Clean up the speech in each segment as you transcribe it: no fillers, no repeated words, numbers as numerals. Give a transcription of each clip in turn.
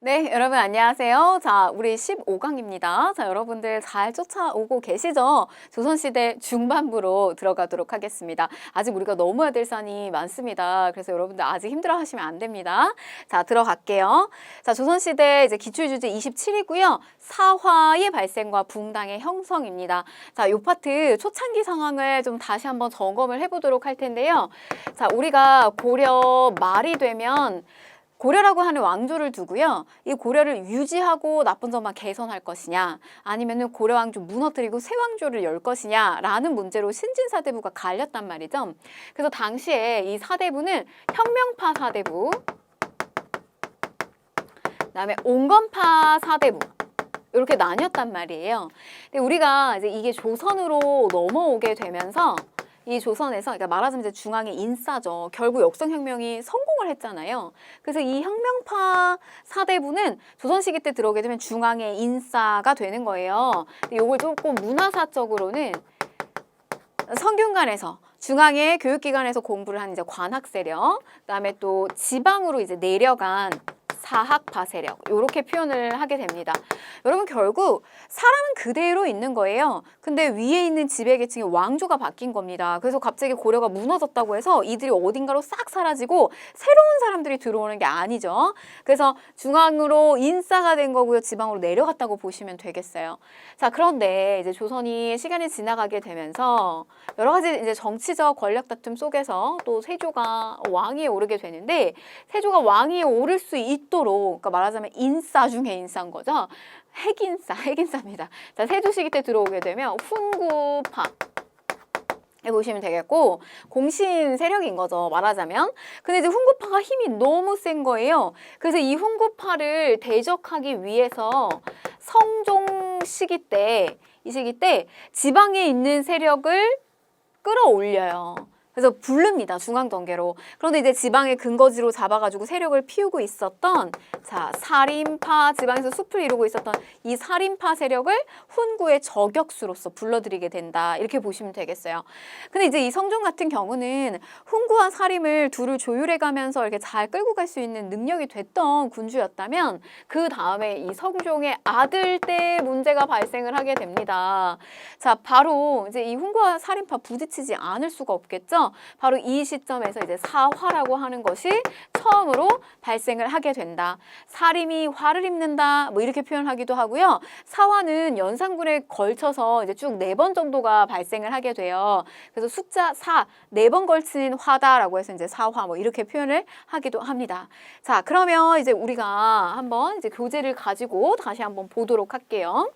네, 여러분 안녕하세요. 자, 우리 15강입니다. 자, 여러분들 잘 쫓아오고 계시죠? 조선시대 중반부로 들어가도록 하겠습니다. 아직 우리가 넘어야 될 산이 많습니다. 그래서 여러분들 아직 힘들어 하시면 안 됩니다. 자, 들어갈게요. 자, 조선시대 이제 기출주제 27이고요. 사화의 발생과 붕당의 형성입니다. 자, 요 파트 초창기 상황을 좀 다시 한번 점검을 해보도록 할 텐데요. 자, 우리가 고려 말이 되면 고려라고 하는 왕조를 두고요. 이 고려를 유지하고 나쁜 점만 개선할 것이냐, 아니면은 고려 왕조 무너뜨리고 새 왕조를 열 것이냐라는 문제로 신진사대부가 갈렸단 말이죠. 그래서 당시에 이 사대부는 혁명파 사대부, 그다음에 온건파 사대부 이렇게 나뉘었단 말이에요. 근데 우리가 이제 이게 조선으로 넘어오게 되면서 이 조선에서, 그러니까 말하자면 이제 중앙의 인싸죠. 결국 역성혁명이 성공을 했잖아요. 그래서 이 혁명파 사대부는 조선 시기 때 들어오게 되면 중앙의 인싸가 되는 거예요. 근데 이걸 조금 문화사적으로는 성균관에서 중앙의 교육기관에서 공부를 한 이제 관학 세력, 그다음에 또 지방으로 이제 내려간 사학파 세력, 이렇게 표현을 하게 됩니다. 여러분, 결국 사람은 그대로 있는 거예요. 근데 위에 있는 지배계층의 왕조가 바뀐 겁니다. 그래서 갑자기 고려가 무너졌다고 해서 이들이 어딘가로 싹 사라지고 새로운 사람들이 들어오는 게 아니죠. 그래서 중앙으로 인싸가 된 거고요. 지방으로 내려갔다고 보시면 되겠어요. 자, 그런데 이제 조선이 시간이 지나가게 되면서 여러 가지 이제 정치적 권력 다툼 속에서 또 세조가 왕위에 오르게 되는데, 세조가 왕위에 오를 수 있도록, 그러니까 말하자면 인싸 중에 인싸인 거죠. 핵인싸입니다. 자, 세조 시기 때 들어오게 되면 훈구파 보시면 되겠고, 공신 세력인 거죠, 말하자면. 근데 이제 훈구파가 힘이 너무 센 거예요. 그래서 이 훈구파를 대적하기 위해서 성종 시기 때, 이 시기 때 지방에 있는 세력을 끌어올려요. 그래서 부릅니다, 중앙정계로. 그런데 이제 지방의 근거지로 잡아가지고 세력을 피우고 있었던, 자, 살인파, 지방에서 숲을 이루고 있었던 이 살인파 세력을 훈구의 저격수로서 불러들이게 된다, 이렇게 보시면 되겠어요. 근데 이제 이 성종 같은 경우는 훈구와 살인을 둘을 조율해가면서 이렇게 잘 끌고 갈 수 있는 능력이 됐던 군주였다면, 그 다음에 이 성종의 아들 때 문제가 발생을 하게 됩니다. 자, 바로 이제 이 훈구와 살인파 부딪히지 않을 수가 없겠죠. 바로 이 시점에서 이제 사화라고 하는 것이 처음으로 발생을 하게 된다. 살인이 화를 입는다, 뭐 이렇게 표현하기도 하고요. 사화는 연산군에 걸쳐서 이제 쭉 4번 정도가 발생을 하게 돼요. 그래서 숫자 4, 4번 걸친 화다라고 해서 이제 사화, 뭐 이렇게 표현을 하기도 합니다. 자, 그러면 이제 우리가 한번 이제 교재를 가지고 다시 한번 보도록 할게요.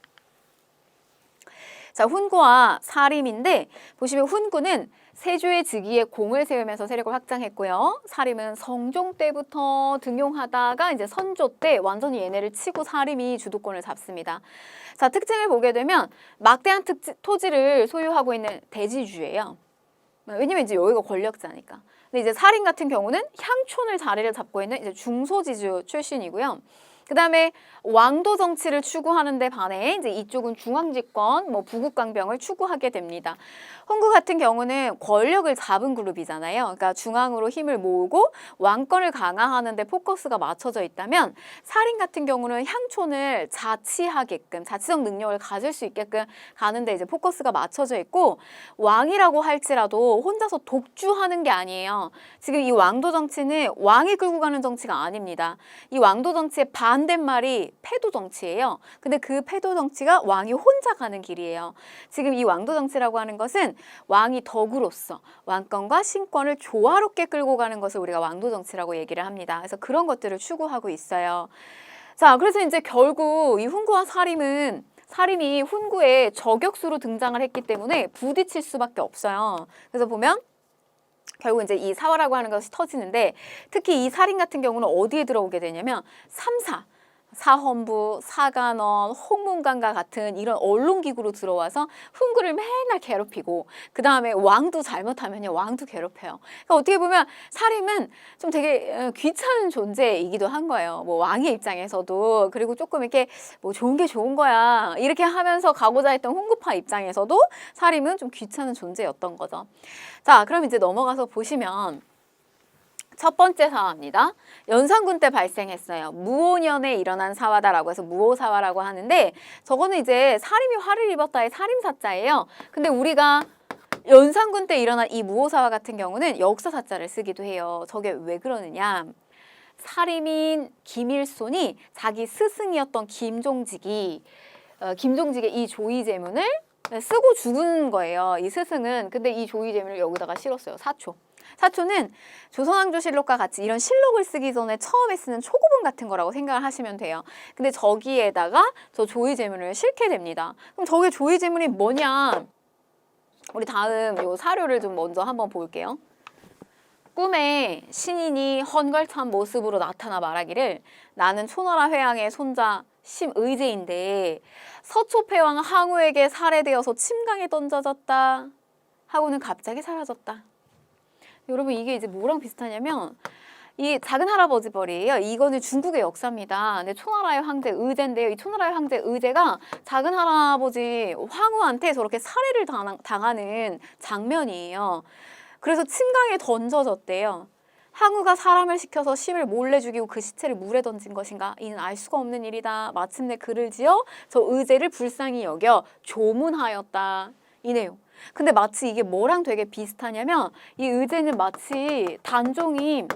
자, 훈구와 사림인데, 보시면 훈구는 세조의 즉위에 공을 세우면서 세력을 확장했고요. 사림은 성종 때부터 등용하다가 이제 선조 때 완전히 얘네를 치고 사림이 주도권을 잡습니다. 자, 특징을 보게 되면 막대한 토지를 소유하고 있는 대지주예요. 왜냐면 이제 여기가 권력자니까. 근데 이제 사림 같은 경우는 향촌을 자리를 잡고 있는 이제 중소지주 출신이고요. 그 다음에 왕도 정치를 추구하는 데 반해 이제 이쪽은 중앙집권, 뭐 부국강병을 추구하게 됩니다. 훈구 같은 경우는 권력을 잡은 그룹이잖아요. 그러니까 중앙으로 힘을 모으고 왕권을 강화하는 데 포커스가 맞춰져 있다면, 사림 같은 경우는 향촌을 자치하게끔, 자치적 능력을 가질 수 있게끔 가는 데 이제 포커스가 맞춰져 있고, 왕이라고 할지라도 혼자서 독주하는 게 아니에요. 지금 이 왕도 정치는 왕이 끌고 가는 정치가 아닙니다. 이 왕도 정치의 반대말이 패도 정치예요. 근데 그 패도 정치가 왕이 혼자 가는 길이에요. 지금 이 왕도 정치라고 하는 것은 왕이 덕으로서 왕권과 신권을 조화롭게 끌고 가는 것을 우리가 왕도 정치라고 얘기를 합니다. 그래서 그런 것들을 추구하고 있어요. 자, 그래서 이제 결국 이 훈구와 사림이 훈구의 저격수로 등장을 했기 때문에 부딪힐 수밖에 없어요. 그래서 보면 결국 이제 이 사화라고 하는 것이 터지는데, 특히 이 살인 같은 경우는 어디에 들어오게 되냐면 사헌부, 사간원, 홍문관과 같은 이런 언론기구로 들어와서 훈구를 맨날 괴롭히고, 그 다음에 왕도 잘못하면요, 왕도 괴롭혀요. 그러니까 어떻게 보면 사림은 좀 되게 귀찮은 존재이기도 한 거예요. 뭐 왕의 입장에서도, 그리고 조금 이렇게 뭐 좋은 게 좋은 거야 이렇게 하면서 가고자 했던 훈구파 입장에서도 사림은 좀 귀찮은 존재였던 거죠. 자, 그럼 이제 넘어가서 보시면, 첫 번째 사화입니다. 연산군 때 발생했어요. 무오년에 일어난 사화다라고 해서 무오사화라고 하는데 저거는 이제 사림이 화를 입었다의 살림사자예요. 근데 우리가 연산군 때 일어난 이 무오사화 같은 경우는 역사사자를 쓰기도 해요. 저게 왜 그러느냐. 살림인 김일손이 자기 스승이었던 김종직의 이 조의제문을 쓰고 죽은 거예요. 이 스승은. 근데 이 조의제문을 여기다가 실었어요. 사초. 사초는 조선왕조실록과 같이 이런 실록을 쓰기 전에 처음에 쓰는 초고본 같은 거라고 생각을 하시면 돼요. 근데 저기에다가 저 조의제문을 실게 됩니다. 그럼 저게 조의제문이 뭐냐? 우리 다음 요 사료를 좀 먼저 한번 볼게요. 꿈에 신인이 헝걸찬 모습으로 나타나 말하기를 나는 초나라 회왕의 손자 심의제인데 서초패왕 항우에게 살해되어서 침강에 던져졌다 하고는 갑자기 사라졌다. 여러분 이게 이제 뭐랑 비슷하냐면 이 작은 할아버지 벌이에요. 이거는 중국의 역사입니다. 근데 초나라의 황제 의제인데요. 이 초나라의 황제 의제가 작은 할아버지 황후한테 저렇게 살해를 당하는 장면이에요. 그래서 침강에 던져졌대요. 항우가 사람을 시켜서 심을 몰래 죽이고 그 시체를 물에 던진 것인가? 이는 알 수가 없는 일이다. 마침내 글을 지어 저 의제를 불쌍히 여겨 조문하였다. 이 내용. 근데 마치 이게 뭐랑 되게 비슷하냐면 이 의제는 마치 단종이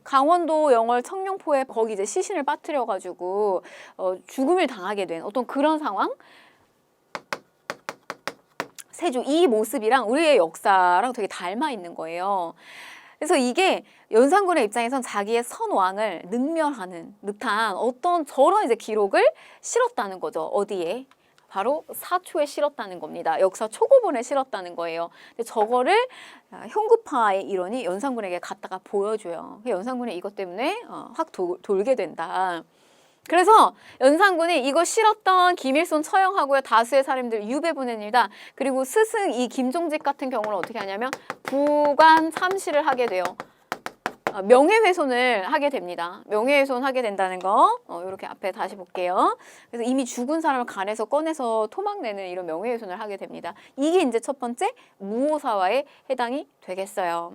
강원도 영월 청룡포에 거기 이제 시신을 빠뜨려가지고 죽음을 당하게 된 어떤 그런 상황? 세주 이 모습이랑 우리의 역사랑 되게 닮아 있는 거예요. 그래서 이게 연산군의 입장에선 자기의 선왕을 능멸하는 듯한 어떤 저런 이제 기록을 실었다는 거죠. 어디에? 바로 사초에 실었다는 겁니다. 역사 초고본에 실었다는 거예요. 근데 저거를 흉급파의 일원이 연산군에게 갖다가 보여줘요. 연산군이 이것 때문에 확 돌게 된다. 그래서 연산군이 이거 실었던 김일손 처형하고요. 다수의 사람들 유배 보냅니다. 그리고 스승 이 김종직 같은 경우는 어떻게 하냐면 부관 참시를 하게 돼요. 명예훼손을 하게 됩니다. 명예훼손 하게 된다는 거 이렇게 앞에 다시 볼게요. 그래서 이미 죽은 사람을 간에서 꺼내서 토막내는 이런 명예훼손을 하게 됩니다. 이게 이제 첫 번째 무오사화에 해당이 되겠어요.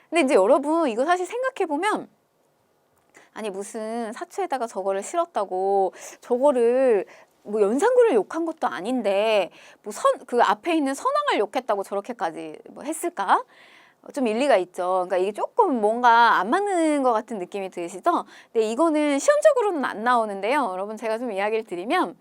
근데 이제 여러분 이거 사실 생각해보면 아니 무슨 사초에다가 저거를 실었다고 저거를 뭐 연산군을 욕한 것도 아닌데 뭐 그 앞에 있는 선왕을 욕했다고 저렇게까지 뭐 했을까? 좀 일리가 있죠. 그러니까 이게 조금 뭔가 안 맞는 것 같은 느낌이 드시죠? 근데 이거는 시험적으로는 안 나오는데요. 여러분 제가 좀 이야기를 드리면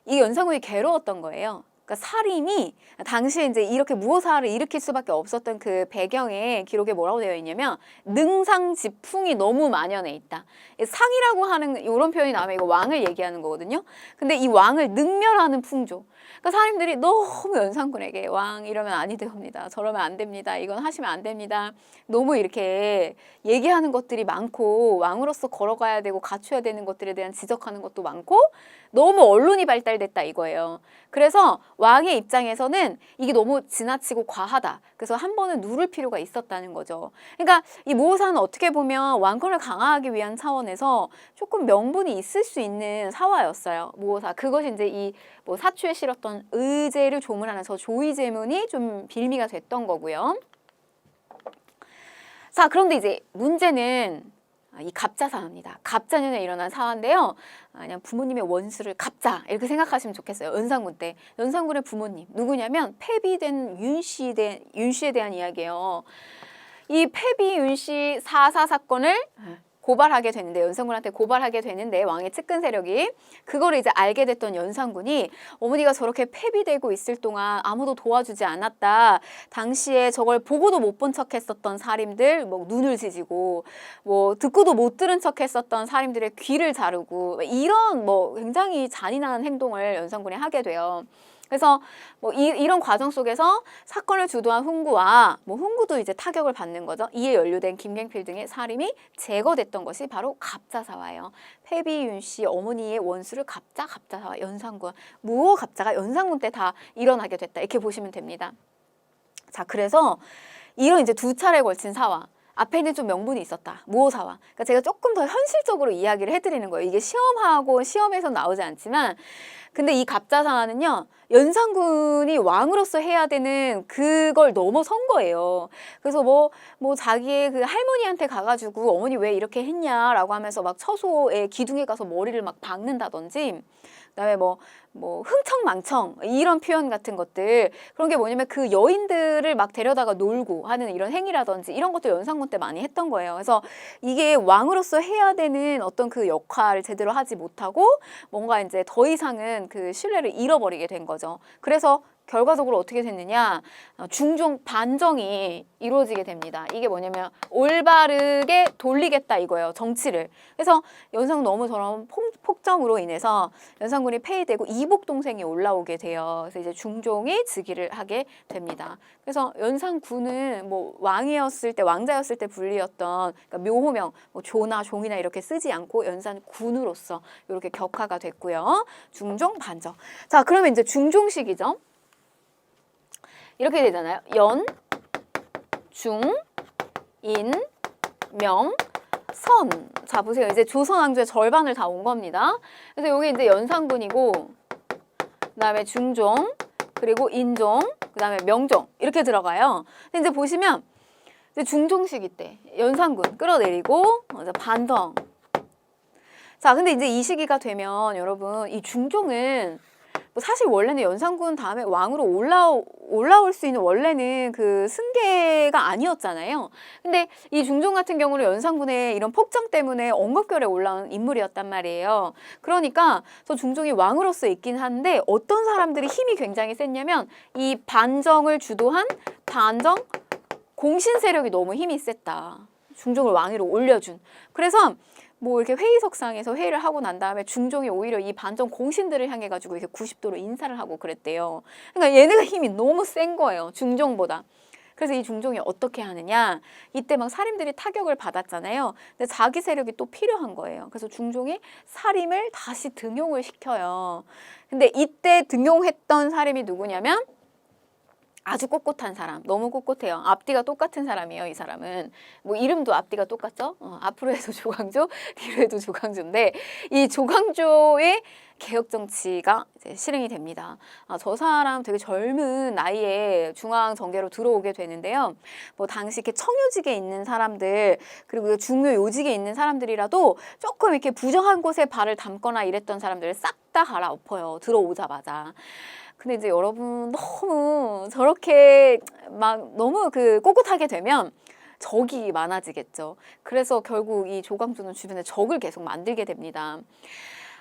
이 연산군이 괴로웠던 거예요. 그러니까 사림이 당시에 이제 이렇게 무오사를 일으킬 수밖에 없었던 그 배경에 기록에 뭐라고 되어 있냐면 능상지풍이 너무 만연해 있다. 상이라고 하는 이런 표현이 나오면 이거 왕을 얘기하는 거거든요. 근데 이 왕을 능멸하는 풍조. 그러니까 사람들이 너무 연산군에게 왕 이러면 아니 됩니다. 저러면 안 됩니다. 이건 하시면 안 됩니다. 너무 이렇게 얘기하는 것들이 많고 왕으로서 걸어가야 되고 갖춰야 되는 것들에 대한 지적하는 것도 많고 너무 언론이 발달됐다 이거예요. 그래서 왕의 입장에서는 이게 너무 지나치고 과하다. 그래서 한 번은 누를 필요가 있었다는 거죠. 그러니까 이 무오사는 어떻게 보면 왕권을 강화하기 위한 차원에서 조금 명분이 있을 수 있는 사화였어요. 무오사. 그것이 이제 이 뭐 사초에 실었던 의제를 조문하면서 조의제문이 좀 빌미가 됐던 거고요. 자, 그런데 이제 문제는 이 갑자사화입니다. 갑자년에 일어난 사화인데요. 그냥 부모님의 원수를 갑자 이렇게 생각하시면 좋겠어요. 연산군 때. 연산군의 부모님 누구냐면 폐비된 윤씨에 대한 이야기예요. 이 폐비 윤씨 사사 사건을 고발하게 되는데 연산군한테 고발하게 되는데 왕의 측근 세력이 그거를 이제 알게 됐던 연산군이 어머니가 저렇게 폐비되고 있을 동안 아무도 도와주지 않았다. 당시에 저걸 보고도 못 본 척했었던 사림들 뭐 눈을 지지고 뭐 듣고도 못 들은 척했었던 사림들의 귀를 자르고 이런 뭐 굉장히 잔인한 행동을 연산군이 하게 돼요. 그래서 뭐 이런 과정 속에서 사건을 주도한 훈구와 뭐 훈구도 이제 타격을 받는 거죠. 이에 연루된 김갱필 등의 사림이 제거됐던 것이 바로 갑자사화예요. 폐비윤 씨 어머니의 원수를 갑자사화, 연산군, 무오 갑자가 연산군 때 다 일어나게 됐다. 이렇게 보시면 됩니다. 자, 그래서 이런 이제 두 차례에 걸친 사화. 앞에는 좀 명분이 있었다. 무오사와. 그러니까 제가 조금 더 현실적으로 이야기를 해드리는 거예요. 이게 시험에서 나오지 않지만 근데 이 갑자사화는요. 연산군이 왕으로서 해야 되는 그걸 넘어선 거예요. 그래서 뭐 자기의 그 할머니한테 가가지고 어머니 왜 이렇게 했냐라고 하면서 막 처소에 기둥에 가서 머리를 막 박는다든지 그다음에 뭐 흥청망청 이런 표현 같은 것들 그런 게 뭐냐면 그 여인들을 막 데려다가 놀고 하는 이런 행위라든지 이런 것도 연산군 때 많이 했던 거예요. 그래서 이게 왕으로서 해야 되는 어떤 그 역할을 제대로 하지 못하고 뭔가 이제 더 이상은 그 신뢰를 잃어버리게 된 거죠. 그래서 결과적으로 어떻게 됐느냐 중종 반정이 이루어지게 됩니다. 이게 뭐냐면 올바르게 돌리겠다 이거예요. 정치를. 그래서 연산군 너무 저런 폭정으로 인해서 연산군이 폐위되고 이복 동생이 올라오게 돼요. 그래서 이제 중종이 즉위를 하게 됩니다. 그래서 연산군은 뭐 왕이었을 때 왕자였을 때 불리었던 그러니까 묘호명 뭐 조나 종이나 이렇게 쓰지 않고 연산군으로서 이렇게 격화가 됐고요. 중종 반정. 자 그러면 이제 중종식이죠. 이렇게 되잖아요. 연, 중, 인, 명, 선. 자, 보세요. 이제 조선 왕조의 절반을 다 온 겁니다. 그래서 여기 이제 연산군이고, 그 다음에 중종, 그리고 인종, 그 다음에 명종. 이렇게 들어가요. 근데 이제 보시면, 이제 중종시기 때 연산군 끌어내리고, 이제 반정. 자, 근데 이제 이 시기가 되면 여러분, 이 중종은 사실 원래는 연산군 다음에 왕으로 올라올 수 있는 원래는 그 승계가 아니었잖아요. 근데 이 중종 같은 경우는 연산군의 이런 폭정 때문에 언급결에 올라온 인물이었단 말이에요. 그러니까 저 중종이 왕으로서 있긴 한데 어떤 사람들이 힘이 굉장히 셌냐면 이 반정을 주도한 반정 공신 세력이 너무 힘이 셌다. 중종을 왕위로 올려준. 그래서 뭐 이렇게 회의석상에서 회의를 하고 난 다음에 중종이 오히려 이 반정 공신들을 향해 가지고 이렇게 90도로 인사를 하고 그랬대요. 그러니까 얘네가 힘이 너무 센 거예요. 중종보다. 그래서 이 중종이 어떻게 하느냐. 이때 막 사림들이 타격을 받았잖아요. 근데 자기 세력이 또 필요한 거예요. 그래서 중종이 사림을 다시 등용을 시켜요. 근데 이때 등용했던 사림이 누구냐면 아주 꼿꼿한 사람, 너무 꼿꼿해요. 앞뒤가 똑같은 사람이에요, 이 사람은. 뭐 이름도 앞뒤가 똑같죠? 앞으로 해도 조광조, 뒤로 해도 조광조인데 이 조광조의 개혁 정치가 이제 실행이 됩니다. 저 사람 되게 젊은 나이에 중앙 정계로 들어오게 되는데요. 뭐 당시 이렇게 청요직에 있는 사람들 그리고 중요 요직에 있는 사람들이라도 조금 이렇게 부정한 곳에 발을 담거나 이랬던 사람들을 싹 다 갈아엎어요. 들어오자마자. 근데 이제 여러분 너무 저렇게 막 너무 그 꼿꼿하게 되면 적이 많아지겠죠. 그래서 결국 이 조광조는 주변에 적을 계속 만들게 됩니다.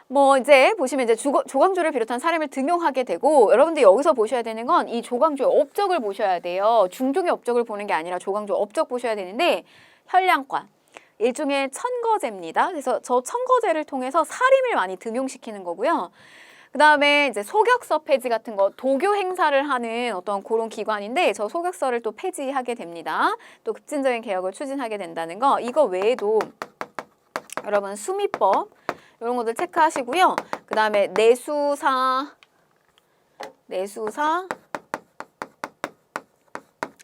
뭐 이제 보시면 이제 조광조를 비롯한 사람을 등용하게 되고 여러분들 여기서 보셔야 되는 건 이 조광조의 업적을 보셔야 돼요. 중종의 업적을 보는 게 아니라 조광조 업적 보셔야 되는데 현량관. 일종의 천거제입니다. 그래서 저 천거제를 통해서 사림을 많이 등용시키는 거고요. 그 다음에 이제 소격서 폐지 같은 거 도교 행사를 하는 어떤 그런 기관인데 저 소격서를 또 폐지하게 됩니다. 또 급진적인 개혁을 추진하게 된다는 거. 이거 외에도 여러분 수미법 이런 것들 체크하시고요. 그 다음에 내수사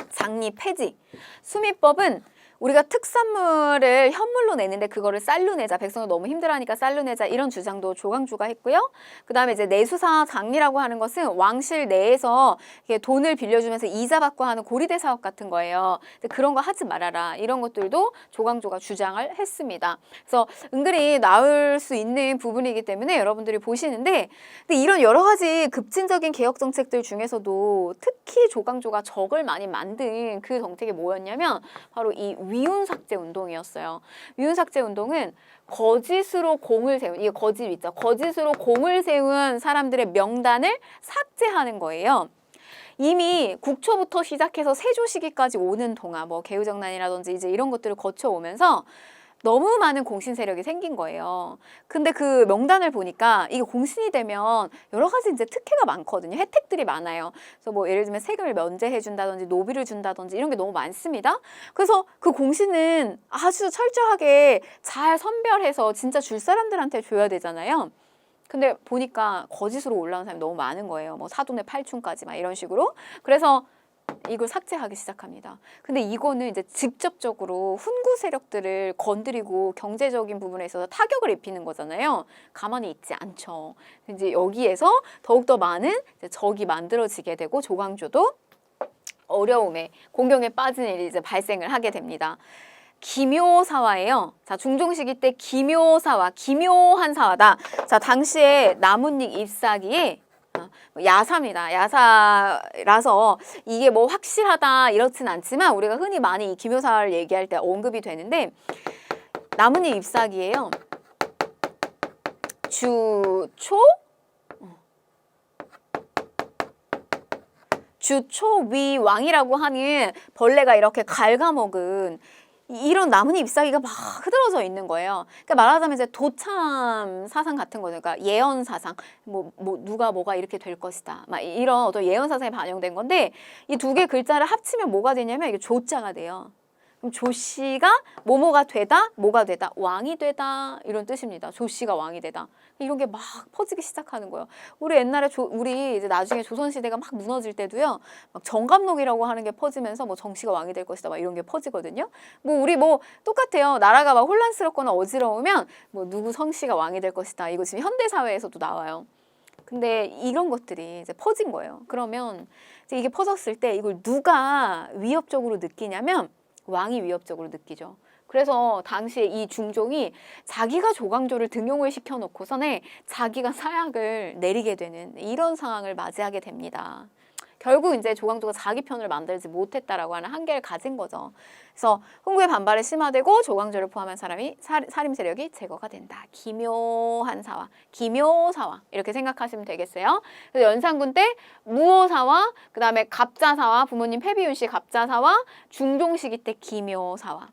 장리 폐지. 수미법은 우리가 특산물을 현물로 내는데 그거를 쌀로 내자. 백성을 너무 힘들어하니까 쌀로 내자. 이런 주장도 조광조가 했고요. 그 다음에 이제 내수사 장리라고 하는 것은 왕실 내에서 돈을 빌려주면서 이자 받고 하는 고리대 사업 같은 거예요. 그런 거 하지 말아라. 이런 것들도 조광조가 주장을 했습니다. 그래서 은근히 나올 수 있는 부분이기 때문에 여러분들이 보시는데 근데 이런 여러 가지 급진적인 개혁 정책들 중에서도 특히 조광조가 적을 많이 만든 그 정책이 뭐였냐면 바로 이 위훈삭제 운동이었어요. 위훈삭제 운동은 거짓으로 공을 세운, 이게 거짓 있죠. 거짓으로 공을 세운 사람들의 명단을 삭제하는 거예요. 이미 국초부터 시작해서 세조 시기까지 오는 동안 뭐 개우정난이라든지 이제 이런 것들을 거쳐오면서 너무 많은 공신 세력이 생긴 거예요. 근데 그 명단을 보니까 이게 공신이 되면 여러 가지 이제 특혜가 많거든요. 혜택들이 많아요. 그래서 뭐 예를 들면 세금을 면제해 준다든지 노비를 준다든지 이런 게 너무 많습니다. 그래서 그 공신은 아주 철저하게 잘 선별해서 진짜 줄 사람들한테 줘야 되잖아요. 근데 보니까 거짓으로 올라온 사람이 너무 많은 거예요. 뭐 사돈의 팔촌까지 막 이런 식으로. 그래서 이걸 삭제하기 시작합니다. 근데 이거는 이제 직접적으로 훈구 세력들을 건드리고 경제적인 부분에 있어서 타격을 입히는 거잖아요. 가만히 있지 않죠. 이제 여기에서 더욱더 많은 적이 만들어지게 되고 조광조도 어려움에 공경에 빠지는 일이 이제 발생을 하게 됩니다. 기묘사화예요. 자, 중종 시기 때 기묘사화, 기묘한 사화다. 자, 당시에 나뭇잎 잎사귀에 야사입니다. 야사라서 이게 뭐 확실하다 이렇진 않지만 우리가 흔히 많이 이 기묘사화를 얘기할 때 언급이 되는데 나뭇잎 잎사귀예요. 주초위왕이라고 하는 벌레가 이렇게 갉아먹은 이런 나뭇잎 잎사귀가 막 흐드러져 있는 거예요. 그러니까 말하자면 이제 도참 사상 같은 거죠. 그러니까 예언 사상, 뭐 누가 뭐가 이렇게 될 것이다. 막 이런 어떤 예언 사상이 반영된 건데 이 두 개 글자를 합치면 뭐가 되냐면 이게 조자가 돼요. 그럼 조씨가 뭐뭐가 되다, 뭐가 되다, 왕이 되다 이런 뜻입니다. 조씨가 왕이 되다. 이런 게 막 퍼지기 시작하는 거예요. 우리 옛날에 우리 이제 나중에 조선 시대가 막 무너질 때도요. 막 정감록이라고 하는 게 퍼지면서 뭐 정씨가 왕이 될 것이다 막 이런 게 퍼지거든요. 뭐 우리 뭐 똑같아요. 나라가 막 혼란스럽거나 어지러우면 뭐 누구 성씨가 왕이 될 것이다. 이거 지금 현대 사회에서도 나와요. 근데 이런 것들이 이제 퍼진 거예요. 그러면 이제 이게 퍼졌을 때 이걸 누가 위협적으로 느끼냐면 왕이 위협적으로 느끼죠. 그래서 당시에 이 중종이 자기가 조광조를 등용을 시켜놓고서는 자기가 사약을 내리게 되는 이런 상황을 맞이하게 됩니다. 결국 이제 조광조가 자기 편을 만들지 못했다라고 하는 한계를 가진 거죠. 그래서 훈구의 반발이 심화되고 조광조를 포함한 사람이 살림 세력이 제거가 된다. 기묘한 사화, 기묘사화 이렇게 생각하시면 되겠어요. 그래서 연산군 때 무오사화, 그 다음에 갑자사화, 부모님 패비윤 씨 갑자사화, 중종 시기 때 기묘사화.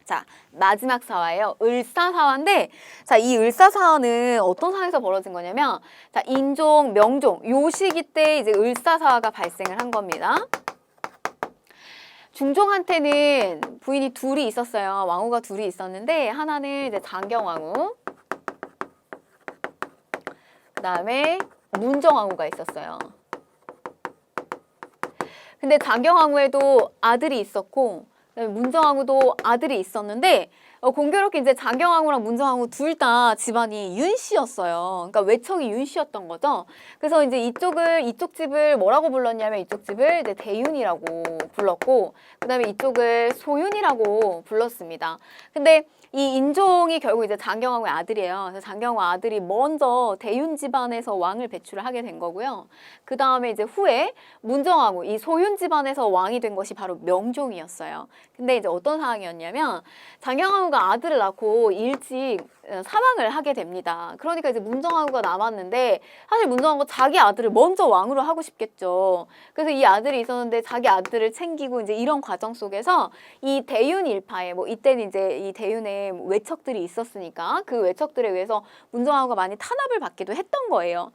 자, 마지막 사화예요. 을사사화인데, 자, 이 을사사화는 어떤 상황에서 벌어진 거냐면, 자, 인종, 명종, 요 시기 때 이제 을사사화가 발생을 한 겁니다. 중종한테는 부인이 둘이 있었어요. 왕후가 둘이 있었는데, 하나는 이제 장경왕후, 그 다음에 문정왕후가 있었어요. 근데 장경왕후에도 아들이 있었고, 문정왕후도 아들이 있었는데 공교롭게 이제 장경왕후랑 문정왕후 둘 다 집안이 윤씨였어요. 그러니까 외척이 윤씨였던 거죠. 그래서 이제 이쪽 집을 뭐라고 불렀냐면 이쪽 집을 이제 대윤이라고 불렀고 그다음에 이쪽을 소윤이라고 불렀습니다. 근데 이 인종이 결국 이제 장경왕후의 아들이에요. 그래서 장경왕후 아들이 먼저 대윤 집안에서 왕을 배출을 하게 된 거고요. 그 다음에 이제 후에 문정왕후, 이 소윤 집안에서 왕이 된 것이 바로 명종이었어요. 근데 이제 어떤 상황이었냐면 장경왕후가 아들을 낳고 일찍 사망을 하게 됩니다. 그러니까 이제 문정왕후가 남았는데 사실 문정왕후가 자기 아들을 먼저 왕으로 하고 싶겠죠. 그래서 이 아들이 있었는데 자기 아들을 챙기고 이제 이런 과정 속에서 이 대윤 일파에 뭐 이때는 이제 이 대윤에 외척들이 있었으니까 그 외척들에 의해서 문정왕후가 많이 탄압을 받기도 했던 거예요.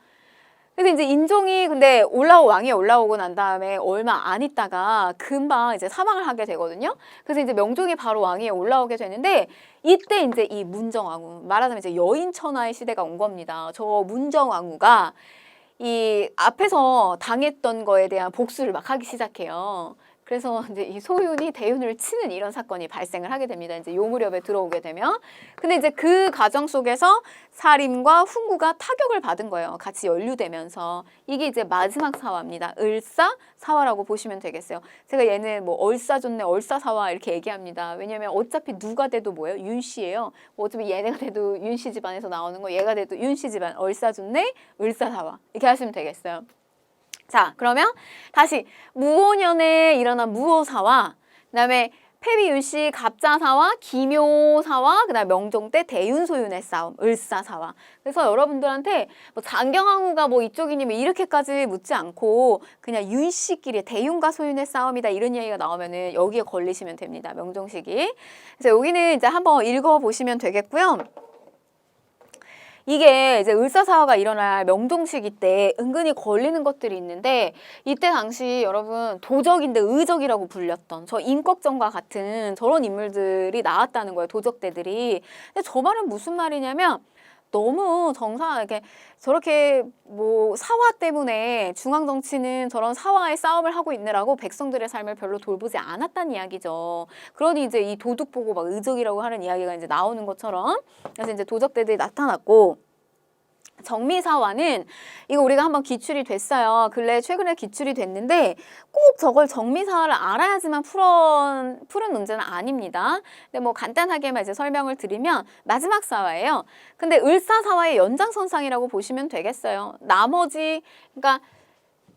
그래서 이제 인종이 근데 왕위에 올라오고 난 다음에 얼마 안 있다가 금방 이제 사망을 하게 되거든요. 그래서 이제 명종이 바로 왕위에 올라오게 되는데 이때 이제 이 문정왕후 말하자면 이제 여인천하의 시대가 온 겁니다. 저 문정왕후가 이 앞에서 당했던 거에 대한 복수를 막 하기 시작해요. 그래서 이제 이 소윤이 대윤을 치는 이런 사건이 발생을 하게 됩니다. 이제 요 무렵에 들어오게 되면. 근데 이제 그 과정 속에서 사림과 훈구가 타격을 받은 거예요. 같이 연루되면서. 이게 이제 마지막 사화입니다. 을사사화라고 보시면 되겠어요. 제가 얘는 뭐 얼싸좋네, 얼싸사화 이렇게 얘기합니다. 왜냐면 어차피 누가 돼도 뭐예요? 윤씨예요. 뭐 어차피 얘네가 돼도 윤씨 집안에서 나오는 거, 얘가 돼도 윤씨 집안, 얼싸좋네, 을사사화 이렇게 하시면 되겠어요. 자, 그러면 다시 무오년에 일어난 무오사화, 그다음에 패비윤씨 갑자사화, 기묘사화, 그다음 명종 때 대윤소윤의 싸움, 을사사화. 그래서 여러분들한테 뭐 장경왕후가 뭐 이쪽이니 뭐 이렇게까지 묻지 않고 그냥 윤씨끼리 대윤과 소윤의 싸움이다 이런 이야기가 나오면은 여기에 걸리시면 됩니다. 명종 시기. 그래서 여기는 이제 한번 읽어 보시면 되겠고요. 이게 이제 을사사화가 일어날 명종 시기 때 은근히 걸리는 것들이 있는데 이때 당시 여러분 도적인데 의적이라고 불렸던 저 임꺽정과 같은 저런 인물들이 나왔다는 거예요. 도적대들이. 근데 저 말은 무슨 말이냐면 너무 이렇게 저렇게 뭐 사화 때문에 중앙 정치는 저런 사화의 싸움을 하고 있느라고 백성들의 삶을 별로 돌보지 않았다는 이야기죠. 그러니 이제 이 도둑 보고 막 의적이라고 하는 이야기가 이제 나오는 것처럼 그래서 이제 도적대들이 나타났고 정미사화는 이거 우리가 한번 기출이 됐어요. 근래 최근에 기출이 됐는데 꼭 저걸 정미사화를 알아야지만 푸른 문제는 아닙니다. 근데 뭐 간단하게만 이제 설명을 드리면 마지막 사화예요. 근데 을사사화의 연장선상이라고 보시면 되겠어요. 나머지 그러니까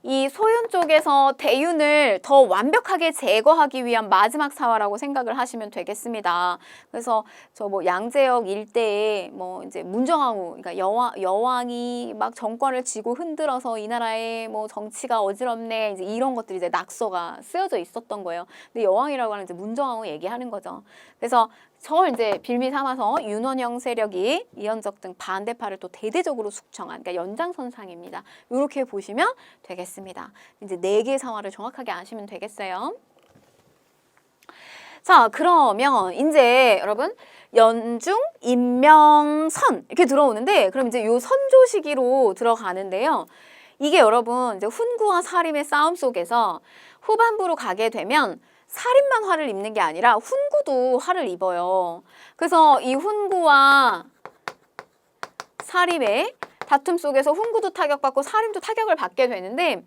이 소윤 쪽에서 대윤을 더 완벽하게 제거하기 위한 마지막 사화라고 생각을 하시면 되겠습니다. 그래서 저 뭐 양재역 일대에 뭐 이제 문정왕후, 그러니까 여왕이 막 정권을 쥐고 흔들어서 이 나라의 뭐 정치가 어지럽네 이제 이런 것들이 이제 낙서가 쓰여져 있었던 거예요. 근데 여왕이라고 하는 이제 문정왕후 얘기하는 거죠. 그래서 저걸 이제 빌미 삼아서 윤원형 세력이 이현적 등 반대파를 또 대대적으로 숙청한 그러니까 연장선상입니다. 이렇게 보시면 되겠습니다. 이제 4개의 상황을 정확하게 아시면 되겠어요. 자, 그러면 이제 여러분 연중, 임명선 이렇게 들어오는데 그럼 이제 요 선조 시기로 들어가는데요. 이게 여러분 이제 훈구와 사림의 싸움 속에서 후반부로 가게 되면 사림만 화를 입는 게 아니라 훈구도 화를 입어요. 그래서 이 훈구와 사림의 다툼 속에서 훈구도 타격받고 사림도 타격을 받게 되는데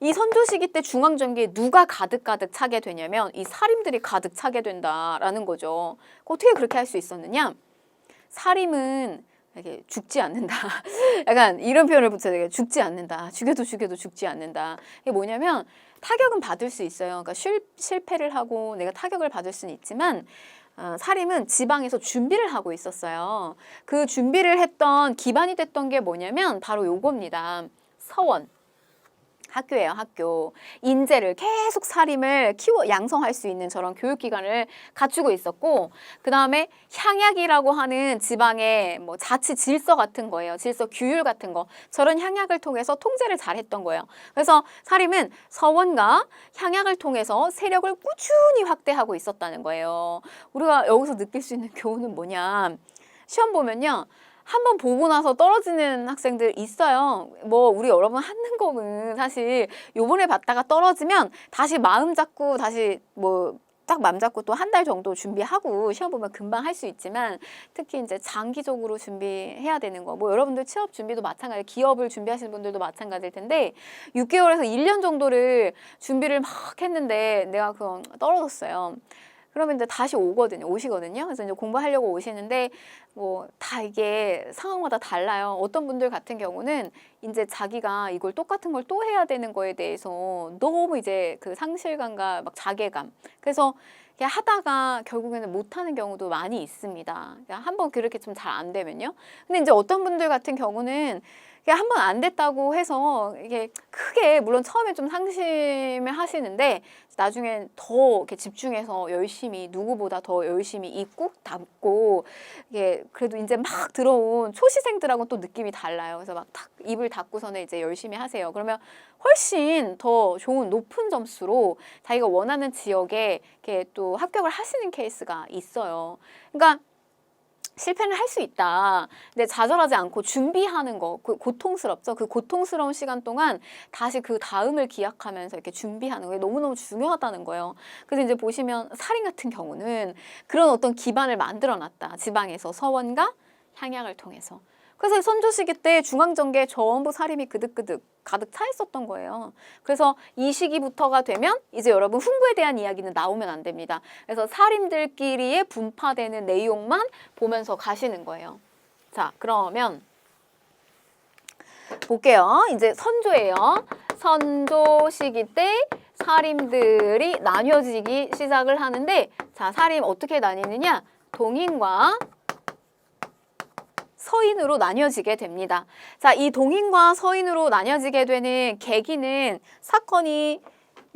이 선조 시기 때 중앙정기에 누가 가득가득 차게 되냐면 이 사림들이 가득 차게 된다라는 거죠. 어떻게 그렇게 할 수 있었느냐? 사림은 이게 죽지 않는다. 약간 이런 표현을 붙여야 되겠 죽지 않는다. 죽여도 죽지 않는다. 이게 뭐냐면 타격은 받을 수 있어요. 그러니까 실패를 하고 내가 타격을 받을 수는 있지만 사림은 지방에서 준비를 하고 있었어요. 그 준비를 했던 기반이 됐던 게 뭐냐면 바로 요겁니다. 서원. 학교예요, 학교. 인재를 계속 사림을 양성할 수 있는 저런 교육기관을 갖추고 있었고 그 다음에 향약이라고 하는 지방의 뭐 자치 질서 같은 거예요. 질서 규율 같은 거. 저런 향약을 통해서 통제를 잘했던 거예요. 그래서 사림은 서원과 향약을 통해서 세력을 꾸준히 확대하고 있었다는 거예요. 우리가 여기서 느낄 수 있는 교훈은 뭐냐. 시험 보면요. 한번 보고 나서 떨어지는 학생들 있어요. 뭐 우리 여러분 하는 거는 사실 요번에 봤다가 떨어지면 다시 마음 잡고 다시 뭐 딱 마음 잡고 또 한 달 정도 준비하고 시험 보면 금방 할 수 있지만 특히 이제 장기적으로 준비해야 되는 거. 뭐 여러분들 취업 준비도 마찬가지, 기업을 준비하시는 분들도 마찬가지일 텐데 6개월에서 1년 정도를 준비를 막 했는데 내가 그건 떨어졌어요. 그러면 이제 다시 오시거든요. 그래서 이제 공부하려고 오시는데 뭐 다 이게 상황마다 달라요. 어떤 분들 같은 경우는 이제 자기가 이걸 똑같은 걸 또 해야 되는 거에 대해서 너무 이제 그 상실감과 막 자괴감. 그래서 하다가 결국에는 못하는 경우도 많이 있습니다. 한번 그렇게 좀 잘 안 되면요. 근데 이제 어떤 분들 같은 경우는 한 번 안 됐다고 해서 이게 크게 물론 처음에 좀 상심을 하시는데 나중엔 더 이렇게 집중해서 열심히 누구보다 더 열심히 입 꾹 닫고 이게 그래도 이제 막 들어온 초시생들하고는 또 느낌이 달라요. 그래서 막 탁 입을 닫고서는 이제 열심히 하세요. 그러면 훨씬 더 좋은 높은 점수로 자기가 원하는 지역에 이렇게 또 합격을 하시는 케이스가 있어요. 그러니까 실패는 할 수 있다. 근데 좌절하지 않고 준비하는 거, 그 고통스럽죠. 그 고통스러운 시간 동안 다시 그 다음을 기약하면서 이렇게 준비하는 게 너무너무 중요하다는 거예요. 그래서 이제 보시면 살인 같은 경우는 그런 어떤 기반을 만들어놨다. 지방에서 서원과 향약을 통해서. 그래서 선조 시기 때 중앙정계에 전부 사림이 그득그득 가득 차 있었던 거예요. 그래서 이 시기부터가 되면 이제 여러분 훈구에 대한 이야기는 나오면 안 됩니다. 그래서 사림들끼리의 분파되는 내용만 보면서 가시는 거예요. 자, 그러면 볼게요. 이제 선조예요. 선조 시기 때 사림들이 나뉘어지기 시작을 하는데 자, 사림 어떻게 나뉘느냐? 동인과 서인으로 나뉘어지게 됩니다. 자, 이 동인과 서인으로 나뉘어지게 되는 계기는 사건이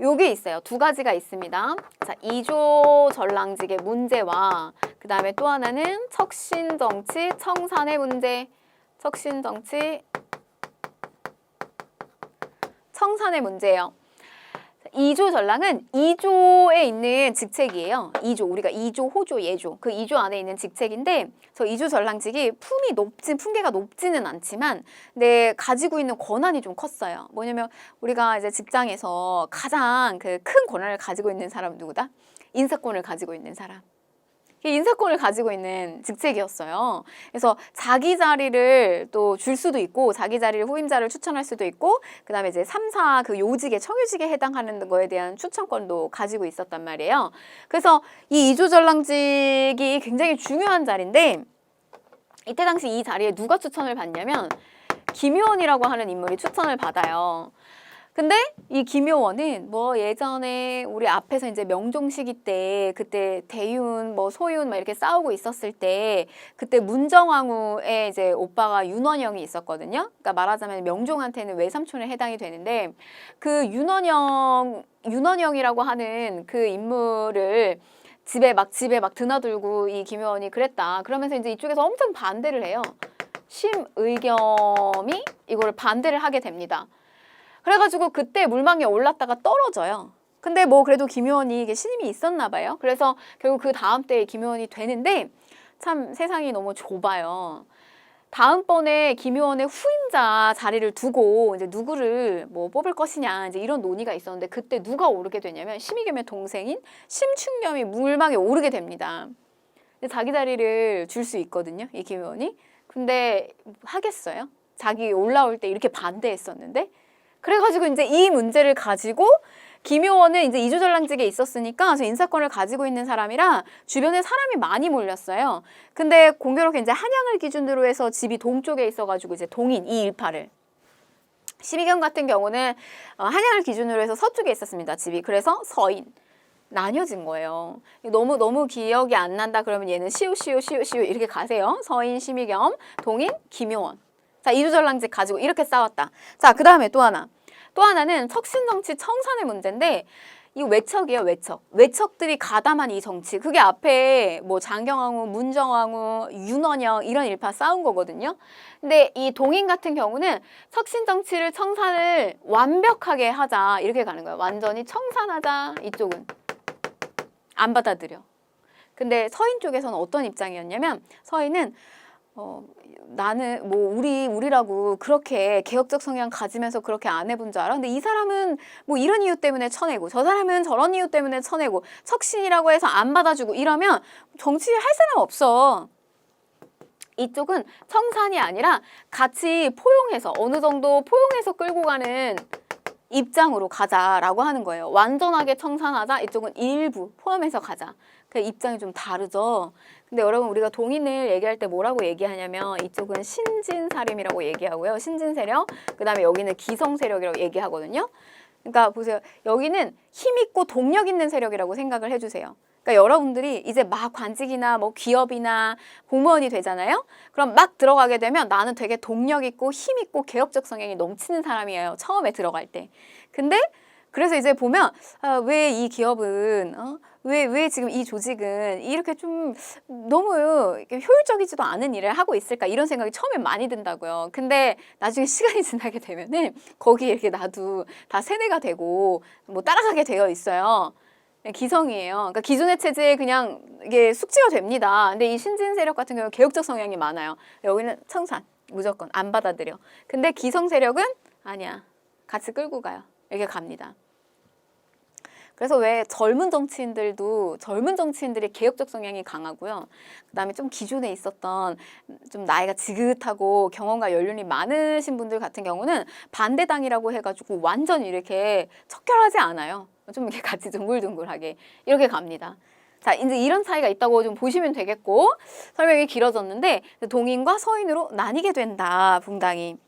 여기 있어요. 2가지가 있습니다. 자, 이조 전랑직의 문제와 그 다음에 또 하나는 척신정치 청산의 문제. 척신정치 청산의 문제예요. 이조 전랑은 2조에 있는 직책이에요. 2조, 우리가 2조, 호조, 예조. 그 2조 안에 있는 직책인데 저 2조 전랑직이 품계가 높지는 않지만 근데 가지고 있는 권한이 좀 컸어요. 뭐냐면 우리가 이제 직장에서 가장 그 큰 권한을 가지고 있는 사람은 누구다? 인사권을 가지고 있는 사람. 인사권을 가지고 있는 직책이었어요. 그래서 자기 자리를 또 줄 수도 있고 자기 자리를 후임자를 추천할 수도 있고 그다음에 이제 3사 그 요직에 청유직에 해당하는 거에 대한 추천권도 가지고 있었단 말이에요. 그래서 이 이조전랑직이 굉장히 중요한 자리인데 이때 당시 이 자리에 누가 추천을 받냐면 김효원이라고 하는 인물이 추천을 받아요. 근데 이 김효원은 뭐 예전에 우리 앞에서 이제 명종 시기 때 그때 대윤 뭐 소윤 막 이렇게 싸우고 있었을 때 그때 문정왕후의 이제 오빠가 윤원영이 있었거든요. 그러니까 말하자면 명종한테는 외삼촌에 해당이 되는데 그 윤원영이라고 하는 그 인물을 집에 막 드나들고 이 김효원이 그랬다. 그러면서 이제 이쪽에서 엄청 반대를 해요. 심의겸이 이거를 반대를 하게 됩니다. 그래가지고 그때 물망에 올랐다가 떨어져요. 근데 뭐 그래도 김효원이 이게 신임이 있었나 봐요. 그래서 결국 그 다음 때에 김효원이 되는데 참 세상이 너무 좁아요. 다음번에 김효원의 후임자 자리를 두고 이제 누구를 뭐 뽑을 것이냐 이제 이런 논의가 있었는데 그때 누가 오르게 되냐면 심의겸의 동생인 심춘겸이 물망에 오르게 됩니다. 자기 자리를 줄 수 있거든요, 이 김효원이. 근데 하겠어요? 자기 올라올 때 이렇게 반대했었는데. 그래가지고 이제 이 문제를 가지고 김효원은 이제 이조전랑직에 있었으니까 저 인사권을 가지고 있는 사람이라 주변에 사람이 많이 몰렸어요. 근데 공교롭게 이제 한양을 기준으로 해서 집이 동쪽에 있어가지고 이제 동인 이 일파를 심의겸 같은 경우는 한양을 기준으로 해서 서쪽에 있었습니다. 집이. 그래서 서인. 나뉘어진 거예요. 너무 기억이 안 난다 그러면 얘는 시우 이렇게 가세요. 서인, 심의겸, 동인, 김효원. 자, 이조전랑직 가지고 이렇게 싸웠다. 자, 그 다음에 또 하나는 척신정치 청산의 문제인데 이거 외척이에요, 외척. 외척들이 가담한 이 정치. 그게 앞에 뭐 장경왕후, 문정왕후, 윤원영 이런 일파 싸운 거거든요. 근데 이 동인 같은 경우는 척신정치를 청산을 완벽하게 하자 이렇게 가는 거예요. 완전히 청산하자 이쪽은. 안 받아들여. 근데 서인 쪽에서는 어떤 입장이었냐면 서인은 나는 뭐 우리라고 그렇게 개혁적 성향 가지면서 그렇게 안 해본 줄 알아? 근데 이 사람은 뭐 이런 이유 때문에 쳐내고 저 사람은 저런 이유 때문에 쳐내고 척신이라고 해서 안 받아주고 이러면 정치할 사람 없어. 이쪽은 청산이 아니라 같이 포용해서 어느 정도 포용해서 끌고 가는 입장으로 가자라고 하는 거예요. 완전하게 청산하자. 이쪽은 일부 포함해서 가자. 그 입장이 좀 다르죠. 근데 여러분 우리가 동인을 얘기할 때 뭐라고 얘기하냐면 이쪽은 신진사림이라고 얘기하고요. 신진세력. 그 다음에 여기는 기성세력이라고 얘기하거든요. 그러니까 보세요. 여기는 힘있고 동력 있는 세력이라고 생각을 해주세요. 그러니까 여러분들이 이제 막 관직이나 뭐 기업이나 공무원이 되잖아요. 그럼 막 들어가게 되면 나는 되게 동력 있고 힘 있고 개혁적 성향이 넘치는 사람이에요. 처음에 들어갈 때. 근데 그래서 이제 보면 왜 이 기업은 왜 지금 이 조직은 이렇게 좀 너무 이렇게 효율적이지도 않은 일을 하고 있을까 이런 생각이 처음에 많이 든다고요. 근데 나중에 시간이 지나게 되면은 거기에 이렇게 나도 다 세뇌가 되고 뭐 따라가게 되어 있어요. 기성이에요. 그러니까 기존의 체제에 그냥 이게 숙지가 됩니다. 근데 이 신진 세력 같은 경우는 개혁적 성향이 많아요. 여기는 청산 무조건 안 받아들여. 근데 기성 세력은 아니야. 같이 끌고 가요. 이렇게 갑니다. 그래서 왜 젊은 정치인들이 개혁적 성향이 강하고요. 그다음에 좀 기존에 있었던 좀 나이가 지긋하고 경험과 연륜이 많으신 분들 같은 경우는 반대당이라고 해가지고 완전히 이렇게 척결하지 않아요. 좀 이렇게 같이 둥글둥글하게 이렇게 갑니다. 자, 이제 이런 차이가 있다고 좀 보시면 되겠고 설명이 길어졌는데 동인과 서인으로 나뉘게 된다, 붕당이.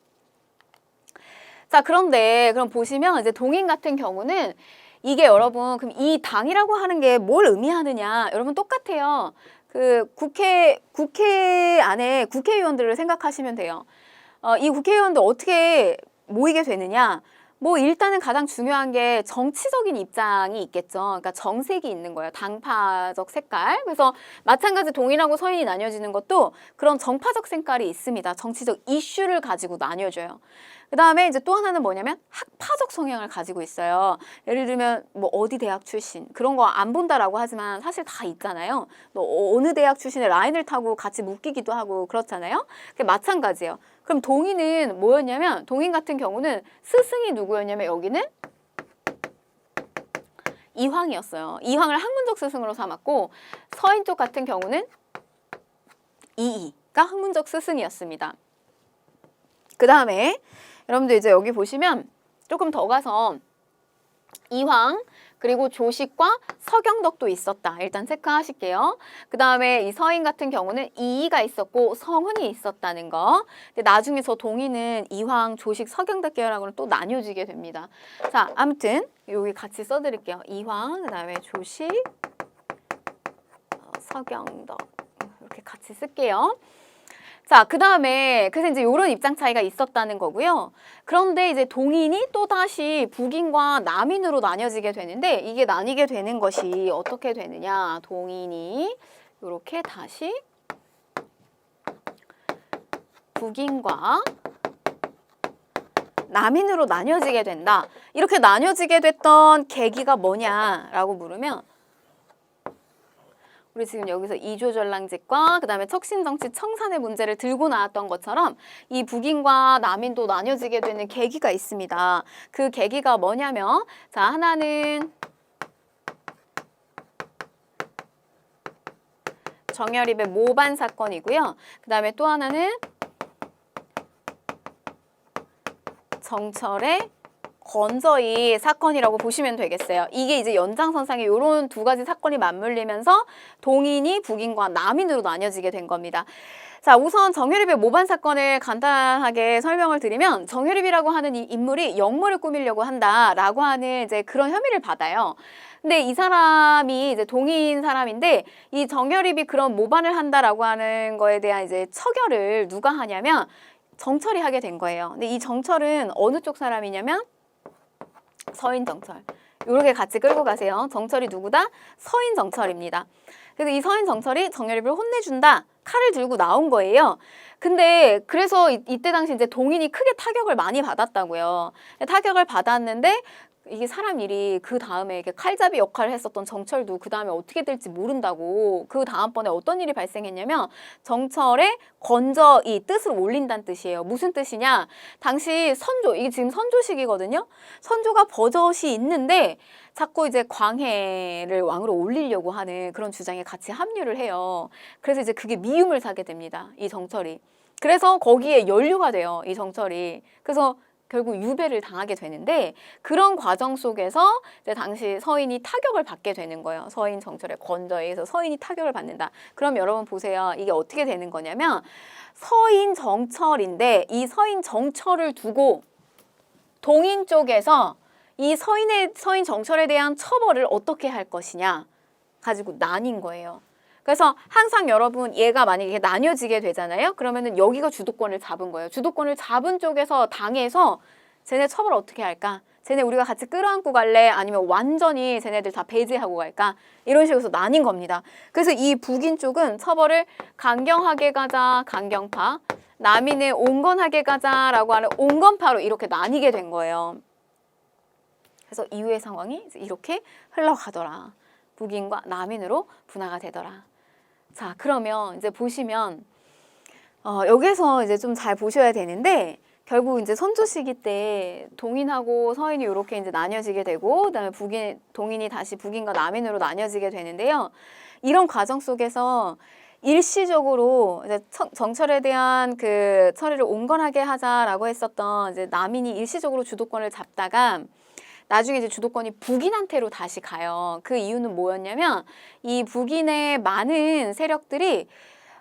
자, 그런데 그럼 보시면 이제 동인 같은 경우는 이게 여러분 그럼 이 당이라고 하는 게 뭘 의미하느냐? 여러분 똑같아요. 그 국회 안에 국회의원들을 생각하시면 돼요. 이 국회의원들 어떻게 모이게 되느냐? 뭐 일단은 가장 중요한 게 정치적인 입장이 있겠죠. 그러니까 정색이 있는 거예요. 당파적 색깔. 그래서 마찬가지 동인하고 서인이 나뉘어지는 것도 그런 정파적 색깔이 있습니다. 정치적 이슈를 가지고 나뉘어져요. 그 다음에 이제 또 하나는 뭐냐면 학파적 성향을 가지고 있어요. 예를 들면 뭐 어디 대학 출신 그런 거 안 본다라고 하지만 사실 다 있잖아요. 또 어느 대학 출신의 라인을 타고 같이 묶이기도 하고 그렇잖아요. 그게 마찬가지예요. 그럼 동인은 뭐였냐면 동인 같은 경우는 스승이 누구였냐면 여기는 이황이었어요. 이황을 학문적 스승으로 삼았고 서인 쪽 같은 경우는 이이가 학문적 스승이었습니다. 그 다음에 여러분들 이제 여기 보시면 조금 더 가서 이황 그리고 조식과 서경덕도 있었다. 일단 체크하실게요. 그 다음에 이 서인 같은 경우는 이이가 있었고 성훈이 있었다는 거. 근데 나중에 저 동인은 이황, 조식, 서경덕 계열하고는 또 나뉘어지게 됩니다. 자, 아무튼 여기 같이 써드릴게요. 이황, 그 다음에 조식, 서경덕 이렇게 같이 쓸게요. 자, 그 다음에 그래서 이제 이런 입장 차이가 있었다는 거고요. 그런데 이제 동인이 또다시 북인과 남인으로 나뉘어지게 되는데 이게 나뉘게 되는 것이 어떻게 되느냐. 동인이 이렇게 다시 북인과 남인으로 나뉘어지게 된다. 이렇게 나뉘어지게 됐던 계기가 뭐냐라고 물으면 우리 지금 여기서 이조전랑직과 그 다음에 척신정치 청산의 문제를 들고 나왔던 것처럼 이 북인과 남인도 나뉘어지게 되는 계기가 있습니다. 그 계기가 뭐냐면 자 하나는 정여립의 모반 사건이고요. 그 다음에 또 하나는 정철의 건저희 사건이라고 보시면 되겠어요. 이게 이제 연장선상에 이런 두 가지 사건이 맞물리면서 동인이 북인과 남인으로 나뉘어지게 된 겁니다. 자, 우선 정여립의 모반 사건을 간단하게 설명을 드리면 정여립이라고 하는 이 인물이 역모를 꾸미려고 한다라고 하는 이제 그런 혐의를 받아요. 근데 이 사람이 이제 동인 사람인데 이 정여립이 그런 모반을 한다라고 하는 거에 대한 이제 처결을 누가 하냐면 정철이 하게 된 거예요. 근데 이 정철은 어느 쪽 사람이냐면 서인 정철. 이렇게 같이 끌고 가세요. 정철이 누구다? 서인 정철입니다. 그래서 이 서인 정철이 정여립을 혼내준다. 칼을 들고 나온 거예요. 근데 그래서 이때 당시 이제 동인이 크게 타격을 많이 받았다고요. 타격을 받았는데 이게 사람 일이 그 다음에 칼잡이 역할을 했었던 정철도 그 다음에 어떻게 될지 모른다고 그 다음번에 어떤 일이 발생했냐면 정철의 건저 이 뜻을 올린다는 뜻이에요. 무슨 뜻이냐? 당시 선조, 이게 지금 선조식이거든요. 선조가 버젓이 있는데 자꾸 이제 광해를 왕으로 올리려고 하는 그런 주장에 같이 합류를 해요. 그래서 이제 그게 미움을 사게 됩니다. 이 정철이. 그래서 거기에 연루가 돼요. 이 정철이. 그래서 결국 유배를 당하게 되는데 그런 과정 속에서 이제 당시 서인이 타격을 받게 되는 거예요. 서인 정철의 건저에 의해서 서인이 타격을 받는다. 그럼 여러분 보세요. 이게 어떻게 되는 거냐면 서인 정철인데 이 서인 정철을 두고 동인 쪽에서 이 서인 정철에 대한 처벌을 어떻게 할 것이냐 가지고 나뉜 거예요. 그래서 항상 여러분 얘가 만약에 나뉘어지게 되잖아요. 그러면은 여기가 주도권을 잡은 거예요. 주도권을 잡은 쪽에서 당해서 쟤네 처벌 어떻게 할까? 쟤네 우리가 같이 끌어안고 갈래? 아니면 완전히 쟤네들 다 배제하고 갈까? 이런 식으로 나뉜 겁니다. 그래서 이 북인 쪽은 처벌을 강경하게 가자, 강경파. 남인은 온건하게 가자라고 하는 온건파로 이렇게 나뉘게 된 거예요. 그래서 이후의 상황이 이렇게 흘러가더라. 북인과 남인으로 분화가 되더라. 자, 그러면 이제 보시면 여기서 이제 좀 잘 보셔야 되는데 결국 이제 선조 시기 때 동인하고 서인이 이렇게 이제 나뉘어지게 되고 그다음에 동인이 다시 북인과 남인으로 나뉘어지게 되는데요. 이런 과정 속에서 일시적으로 이제 정철에 대한 그 처리를 온건하게 하자라고 했었던 이제 남인이 일시적으로 주도권을 잡다가 나중에 이제 주도권이 북인한테로 다시 가요. 그 이유는 뭐였냐면 이 북인의 많은 세력들이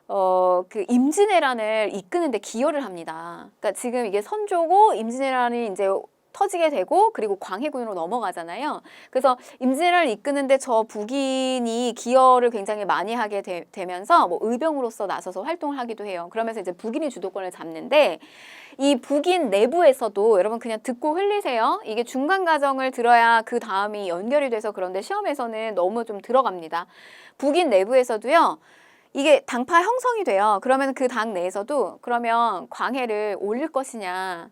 그 임진왜란을 이끄는데 기여를 합니다. 그러니까 지금 이게 선조고 임진왜란이 이제 터지게 되고 그리고 광해군으로 넘어가잖아요. 그래서 임진왜란을 이끄는데 저 북인이 기여를 굉장히 많이 하게 되면서 뭐 의병으로서 나서서 활동을 하기도 해요. 그러면서 이제 북인이 주도권을 잡는데 이 북인 내부에서도 여러분 그냥 듣고 흘리세요. 이게 중간 과정을 들어야 그 다음이 연결이 돼서 그런데 시험에서는 너무 좀 들어갑니다. 북인 내부에서도요. 이게 당파 형성이 돼요. 그러면 그 당 내에서도 그러면 광해를 올릴 것이냐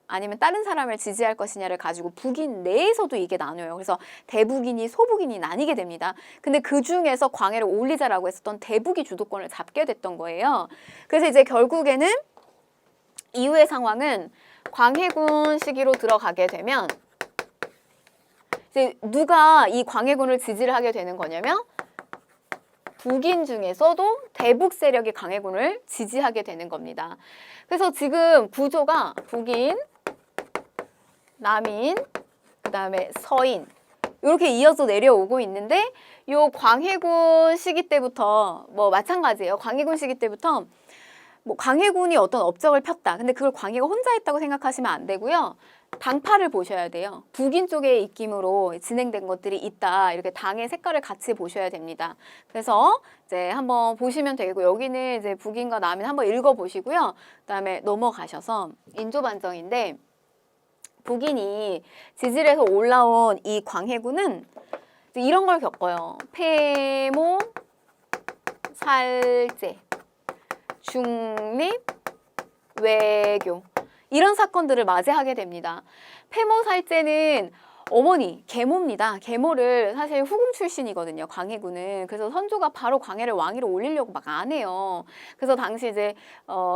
아니면 다른 사람을 지지할 것이냐를 가지고 북인 내에서도 이게 나뉘어요. 그래서 대북인이 소북인이 나뉘게 됩니다. 근데 그 중에서 광해를 올리자라고 했었던 대북이 주도권을 잡게 됐던 거예요. 그래서 이제 결국에는 이후의 상황은 광해군 시기로 들어가게 되면 이제 누가 이 광해군을 지지를 하게 되는 거냐면 북인 중에서도 대북 세력이 광해군을 지지하게 되는 겁니다. 그래서 지금 구조가 북인, 남인, 그 다음에 서인 이렇게 이어서 내려오고 있는데 요 광해군 시기 때부터 뭐 마찬가지예요. 광해군 시기 때부터 뭐 광해군이 어떤 업적을 폈다. 근데 그걸 광해가 혼자 했다고 생각하시면 안 되고요. 당파를 보셔야 돼요. 북인 쪽의 입김으로 진행된 것들이 있다. 이렇게 당의 색깔을 같이 보셔야 됩니다. 그래서 이제 한번 보시면 되고 여기는 이제 북인과 남인 한번 읽어보시고요. 그다음에 넘어가셔서 인조반정인데 북인이 지지를 해서 올라온 이 광해군은 이런 걸 겪어요. 폐모, 살제, 중립, 외교 이런 사건들을 맞이하게 됩니다. 폐모살제는 어머니, 계모입니다. 계모를 사실 후궁 출신이거든요. 광해군은. 그래서 선조가 바로 광해를 왕위로 올리려고 막 안 해요. 그래서 당시 이제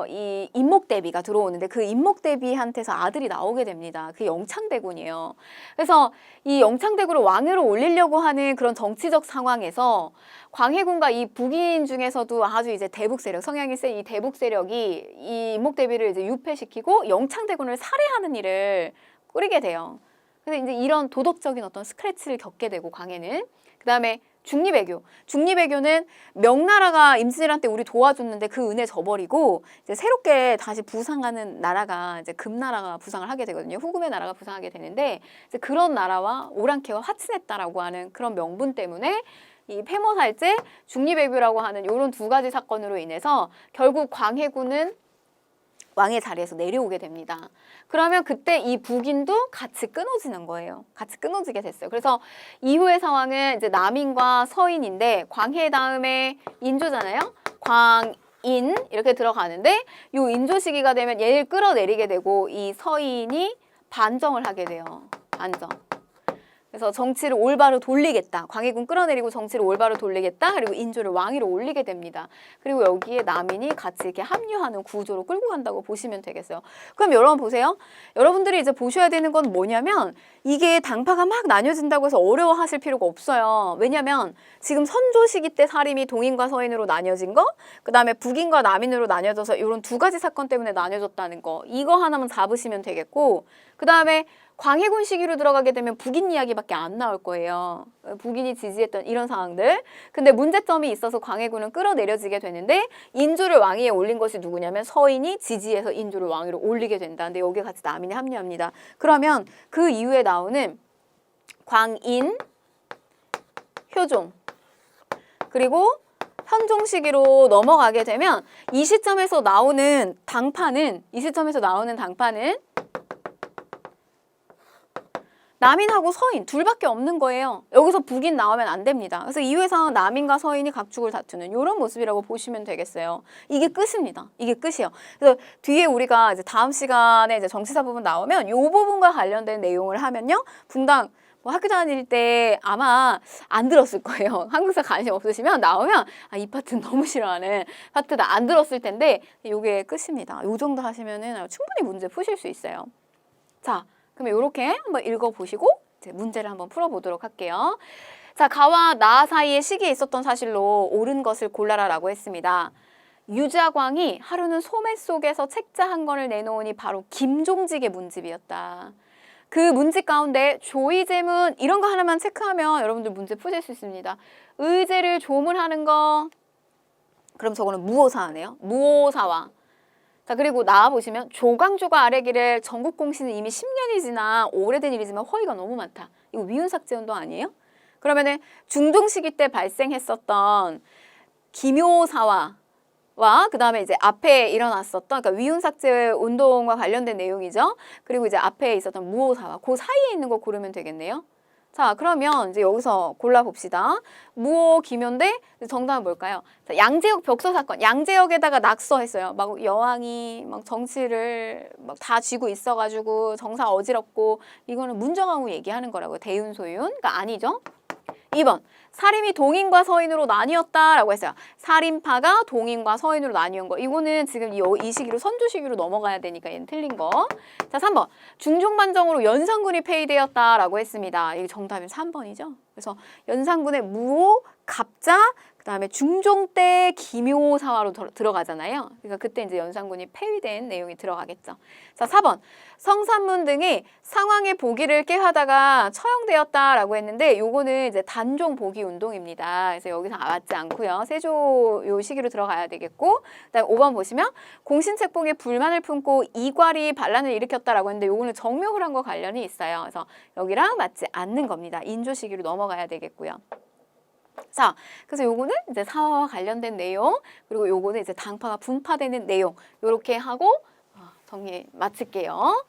이 임목대비가 들어오는데 그 임목대비한테서 아들이 나오게 됩니다. 그 영창대군이에요. 그래서 이 영창대군을 왕위로 올리려고 하는 그런 정치적 상황에서 광해군과 이 북인 중에서도 아주 이제 대북 세력, 성향이 센 이 대북 세력이 이 임목대비를 이제 유폐시키고 영창대군을 살해하는 일을 꾸리게 돼요. 그래서 이제 이런 도덕적인 어떤 스크래치를 겪게 되고 광해는 그 다음에 중립외교. 중립외교는 명나라가 임진왜란 때 우리 도와줬는데 그 은혜 저버리고 이제 새롭게 다시 부상하는 나라가 이제 금나라가 부상을 하게 되거든요. 후금의 나라가 부상하게 되는데 이제 그런 나라와 오랑캐와 화친했다라고 하는 그런 명분 때문에 이 폐모살제, 중립외교라고 하는 이런 두 가지 사건으로 인해서 결국 광해군은 왕의 자리에서 내려오게 됩니다. 그러면 그때 이 북인도 같이 끊어지는 거예요. 같이 끊어지게 됐어요. 그래서 이후의 상황은 이제 남인과 서인인데 광해 다음에 인조잖아요. 광인 이렇게 들어가는데 이 인조 시기가 되면 얘를 끌어내리게 되고 이 서인이 반정을 하게 돼요. 반정. 그래서 정치를 올바로 돌리겠다. 광해군 끌어내리고 정치를 올바로 돌리겠다. 그리고 인조를 왕위로 올리게 됩니다. 그리고 여기에 남인이 같이 이렇게 합류하는 구조로 끌고 간다고 보시면 되겠어요. 그럼 여러분 보세요. 여러분들이 이제 보셔야 되는 건 뭐냐면 이게 당파가 막 나뉘어진다고 해서 어려워하실 필요가 없어요. 왜냐면 지금 선조 시기 때 사림이 동인과 서인으로 나뉘어진 거, 그 다음에 북인과 남인으로 나뉘어져서 이런 두 가지 사건 때문에 나뉘어졌다는 거, 이거 하나만 잡으시면 되겠고, 그 다음에 광해군 시기로 들어가게 되면 북인 이야기밖에 안 나올 거예요. 북인이 지지했던 이런 상황들. 근데 문제점이 있어서 광해군은 끌어내려지게 되는데 인조를 왕위에 올린 것이 누구냐면 서인이 지지해서 인조를 왕위로 올리게 된다. 근데 여기에 같이 남인이 합류합니다. 그러면 그 이후에 나오는 광인, 효종, 그리고 현종 시기로 넘어가게 되면 이 시점에서 나오는 당파는 남인하고 서인 둘밖에 없는 거예요. 여기서 북인 나오면 안 됩니다. 그래서 이후의 상황은 남인과 서인이 각축을 다투는 이런 모습이라고 보시면 되겠어요. 이게 끝입니다. 이게 끝이에요. 그래서 뒤에 우리가 이제 다음 시간에 이제 정치사 부분 나오면 이 부분과 관련된 내용을 하면요. 분당 뭐 학교 다닐 때 아마 안 들었을 거예요. 한국사 관심 없으시면 나오면 이 파트는 너무 싫어하는 파트다 안 들었을 텐데 이게 끝입니다. 이 정도 하시면은 충분히 문제 푸실 수 있어요. 자. 그러면 이렇게 한번 읽어보시고 이제 문제를 한번 풀어보도록 할게요. 자, 가와 나 사이의 시기에 있었던 사실로 옳은 것을 골라라라고 했습니다. 유자광이 하루는 소매 속에서 책자 한 권을 내놓으니 바로 김종직의 문집이었다. 그 문집 가운데 조의제문 이런 거 하나만 체크하면 여러분들 문제 푸실 수 있습니다. 의제를 조문하는 거 그럼 저거는 무오사하네요. 무오사와 자 그리고 나와보시면 조광조가 아래기를 전국공시는 이미 10년이 지나 오래된 일이지만 허위가 너무 많다. 이거 위훈삭제운동 아니에요? 그러면은 중종 시기 때 발생했었던 기묘사화 와, 그 다음에 이제 앞에 일어났었던, 그러니까 위훈삭제 운동과 관련된 내용이죠. 그리고 이제 앞에 있었던 무오사와 그 사이에 있는 거 고르면 되겠네요. 자, 그러면 이제 여기서 골라봅시다. 무오 기묘인데 정답은 뭘까요? 자, 양재역 벽서 사건. 양재역에다가 낙서했어요. 막 여왕이 막 정치를 막 다 쥐고 있어가지고 정상 어지럽고 이거는 문정왕후 얘기하는 거라고요. 대윤소윤. 그러니까 아니죠. 2번. 살인이 동인과 서인으로 나뉘었다라고 했어요. 살인파가 동인과 서인으로 나뉘은 거. 이거는 지금 이 시기로 선조 시기로 넘어가야 되니까 얘는 틀린 거. 자, 3번. 중종반정으로 연산군이 폐위되었다라고 했습니다. 이게 정답은 3번이죠. 그래서 연산군의 무오, 갑자, 그다음에 중종 때 기묘사화로 들어가잖아요. 그러니까 그때 이제 연산군이 폐위된 내용이 들어가겠죠. 자, 4번. 성산문 등이 상황의 보기를 꾀하다가 처형되었다라고 했는데 요거는 이제 단종 보기 운동입니다. 그래서 여기서 맞지 않고요. 세조 요 시기로 들어가야 되겠고. 그다음에 5번 보시면 공신책봉에 불만을 품고 이괄이 반란을 일으켰다라고 했는데 요거는 정묘호란과 관련이 있어요. 그래서 여기랑 맞지 않는 겁니다. 인조 시기로 넘어가야 되겠고요. 자, 그래서 요거는 이제 사화와 관련된 내용, 그리고 요거는 이제 당파가 분파되는 내용, 요렇게 하고 정리 마칠게요.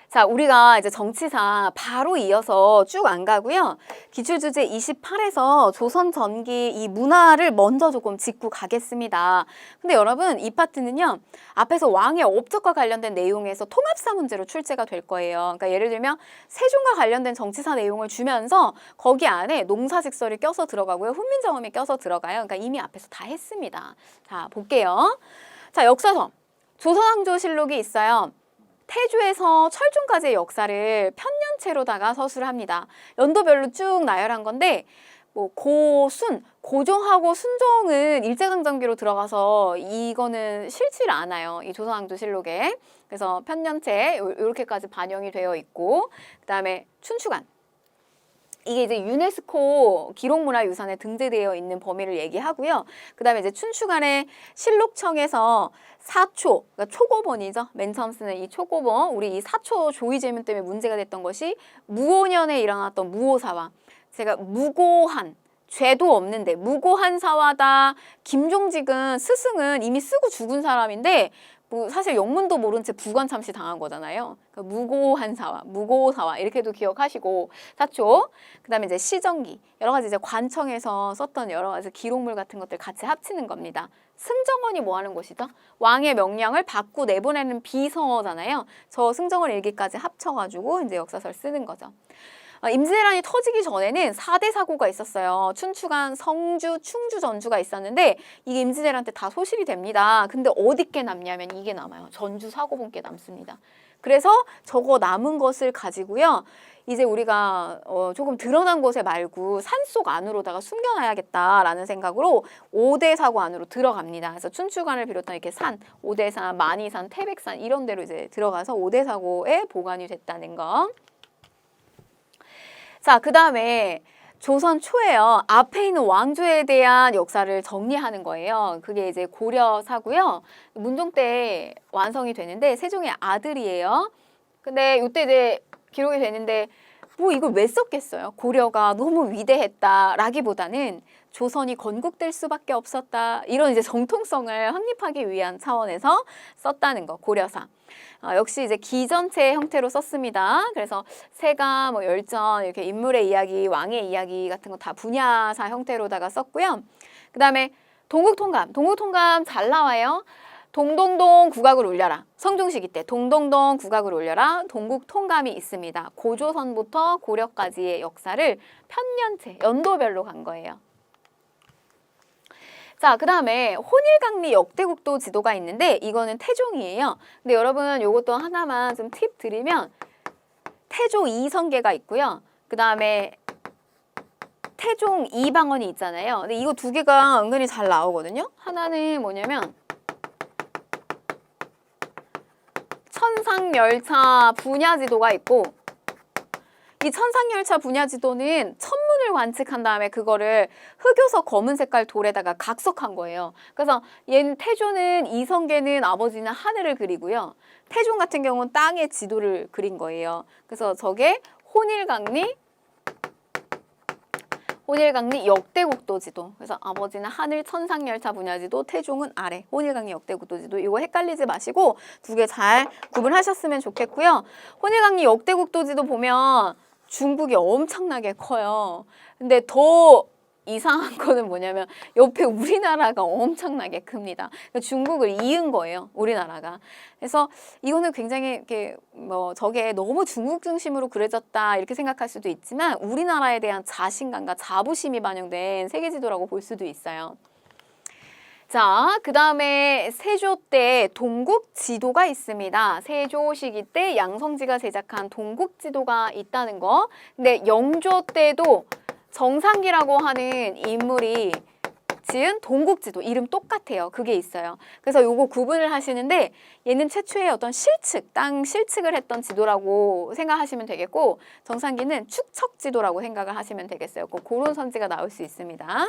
자, 우리가 이제 정치사 바로 이어서 쭉 안 가고요. 기출주제 28에서 조선 전기 이 문화를 먼저 조금 짚고 가겠습니다. 근데 여러분 이 파트는요. 앞에서 왕의 업적과 관련된 내용에서 통합사 문제로 출제가 될 거예요. 그러니까 예를 들면 세종과 관련된 정치사 내용을 주면서 거기 안에 농사직설이 껴서 들어가고요. 훈민정음이 껴서 들어가요. 그러니까 이미 앞에서 다 했습니다. 자, 볼게요. 자, 역사서. 조선왕조실록이 있어요. 태조에서 철종까지의 역사를 편년체로다가 서술을 합니다. 연도별로 쭉 나열한 건데 뭐 고순, 고종하고 순종은 일제강점기로 들어가서 이거는 싫지를 않아요. 이 조선왕조실록에. 그래서 편년체 이렇게까지 반영이 되어 있고 그다음에 춘추관. 이게 이제 유네스코 기록문화유산에 등재되어 있는 범위를 얘기하고요. 그 다음에 이제 춘추관의 실록청에서 사초, 그러니까 초고본이죠. 맨 처음 쓰는 이 초고본, 우리 이 사초 조의 제문 때문에 문제가 됐던 것이 무오년에 일어났던 무오사화. 제가 무고한, 죄도 없는데 무고한 사화다. 김종직은 스승은 이미 쓰고 죽은 사람인데 뭐 사실 영문도 모른 채 부관참시 당한 거잖아요. 그러니까 무고한 사화, 무고사화 이렇게도 기억하시고 사초. 그다음에 이제 시정기 여러 가지 이제 관청에서 썼던 여러 가지 기록물 같은 것들 같이 합치는 겁니다. 승정원이 뭐 하는 곳이죠? 왕의 명령을 받고 내보내는 비서잖아요. 저 승정원 일기까지 합쳐가지고 이제 역사서를 쓰는 거죠. 임진왜란이 터지기 전에는 4대 사고가 있었어요. 춘추관, 성주, 충주, 전주가 있었는데 이게 임진왜란 때 다 소실이 됩니다. 근데 어디께 남냐면 이게 남아요. 전주 사고본께 남습니다. 그래서 저거 남은 것을 가지고요. 이제 우리가 조금 드러난 곳에 말고 산속 안으로다가 숨겨놔야겠다라는 생각으로 5대 사고 안으로 들어갑니다. 그래서 춘추관을 비롯한 이렇게 산, 오대산, 만이산, 태백산 이런 데로 이제 들어가서 5대 사고에 보관이 됐다는 거. 자, 그 다음에 조선 초에요. 앞에 있는 왕조에 대한 역사를 정리하는 거예요. 그게 이제 고려사고요. 문종 때 완성이 되는데 세종의 아들이에요. 근데 이때 이제 기록이 되는데 뭐 이걸 왜 썼겠어요? 고려가 너무 위대했다라기보다는 조선이 건국될 수밖에 없었다. 이런 이제 정통성을 확립하기 위한 차원에서 썼다는 거, 고려사. 역시 이제 기전체 형태로 썼습니다. 그래서 세가, 뭐 열전, 이렇게 인물의 이야기, 왕의 이야기 같은 거 다 분야사 형태로다가 썼고요. 그 다음에 동국통감. 동국통감 잘 나와요. 동동동 국악을 울려라. 성종시기 때 동동동 국악을 울려라. 동국통감이 있습니다. 고조선부터 고려까지의 역사를 편년체, 연도별로 간 거예요. 자, 그 다음에 혼일강리 역대국도 지도가 있는데 이거는 태종이에요. 근데 여러분 요것도 하나만 좀 팁 드리면 태종 이성계가 있고요. 그 다음에 태종 이방원이 있잖아요. 근데 이거 두 개가 은근히 잘 나오거든요. 하나는 뭐냐면 천상열차 분야지도가 있고 이 천상열차 분야지도는 천문을 관측한 다음에 그거를 흑요석 검은 색깔 돌에다가 각석한 거예요. 그래서 얘는 태조는 이성계는 아버지는 하늘을 그리고요. 태종 같은 경우는 땅의 지도를 그린 거예요. 그래서 저게 혼일강리 혼일강리 역대국도지도. 그래서 아버지는 하늘 천상열차 분야지도, 태종은 아래. 혼일강리 역대국도지도. 이거 헷갈리지 마시고 두 개 잘 구분하셨으면 좋겠고요. 혼일강리 역대국도지도 보면 중국이 엄청나게 커요. 근데 더 이상한 거는 뭐냐면 옆에 우리나라가 엄청나게 큽니다. 그러니까 중국을 이은 거예요, 우리나라가. 그래서 이거는 굉장히 이렇게 뭐 저게 너무 중국 중심으로 그려졌다 이렇게 생각할 수도 있지만 우리나라에 대한 자신감과 자부심이 반영된 세계지도라고 볼 수도 있어요. 자, 그 다음에 세조 때 동국지도가 있습니다. 세조 시기 때 양성지가 제작한 동국지도가 있다는 거. 근데 영조 때도 정상기라고 하는 인물이 지은 동국지도, 이름 똑같아요. 그게 있어요. 그래서 요거 구분을 하시는데 얘는 최초의 어떤 실측, 땅 실측을 했던 지도라고 생각하시면 되겠고, 정상기는 축척지도라고 생각을 하시면 되겠어요. 그런 선지가 나올 수 있습니다.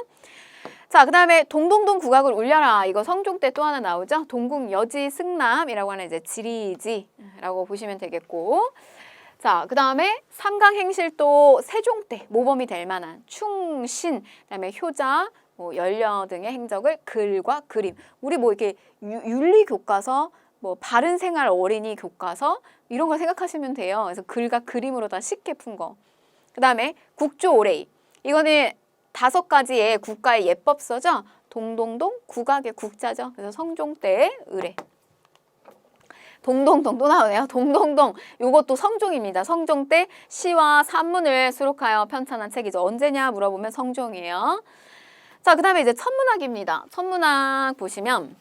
자, 그 다음에 동동동 국악을 울려라. 이거 성종 때 또 하나 나오죠. 동국여지 승남이라고 하는 이제 지리지라고 보시면 되겠고, 자, 그 다음에 삼강행실도 세종 때 모범이 될 만한 충신, 그다음에 효자, 뭐 연려 등의 행적을 글과 그림. 우리 뭐 이렇게 윤리 교과서, 뭐 바른 생활 어린이 교과서 이런 걸 생각하시면 돼요. 그래서 글과 그림으로 다 쉽게 푼 거. 그 다음에 국조 오레이. 이거는 5가지의 국가의 예법서죠. 동동동 국악의 국자죠. 그래서 성종 때의 의례. 동동동 또 나오네요. 동동동. 요것도 성종입니다. 성종 때 시와 산문을 수록하여 편찬한 책이죠. 언제냐 물어보면 성종이에요. 자, 그 다음에 이제 천문학입니다. 천문학 보시면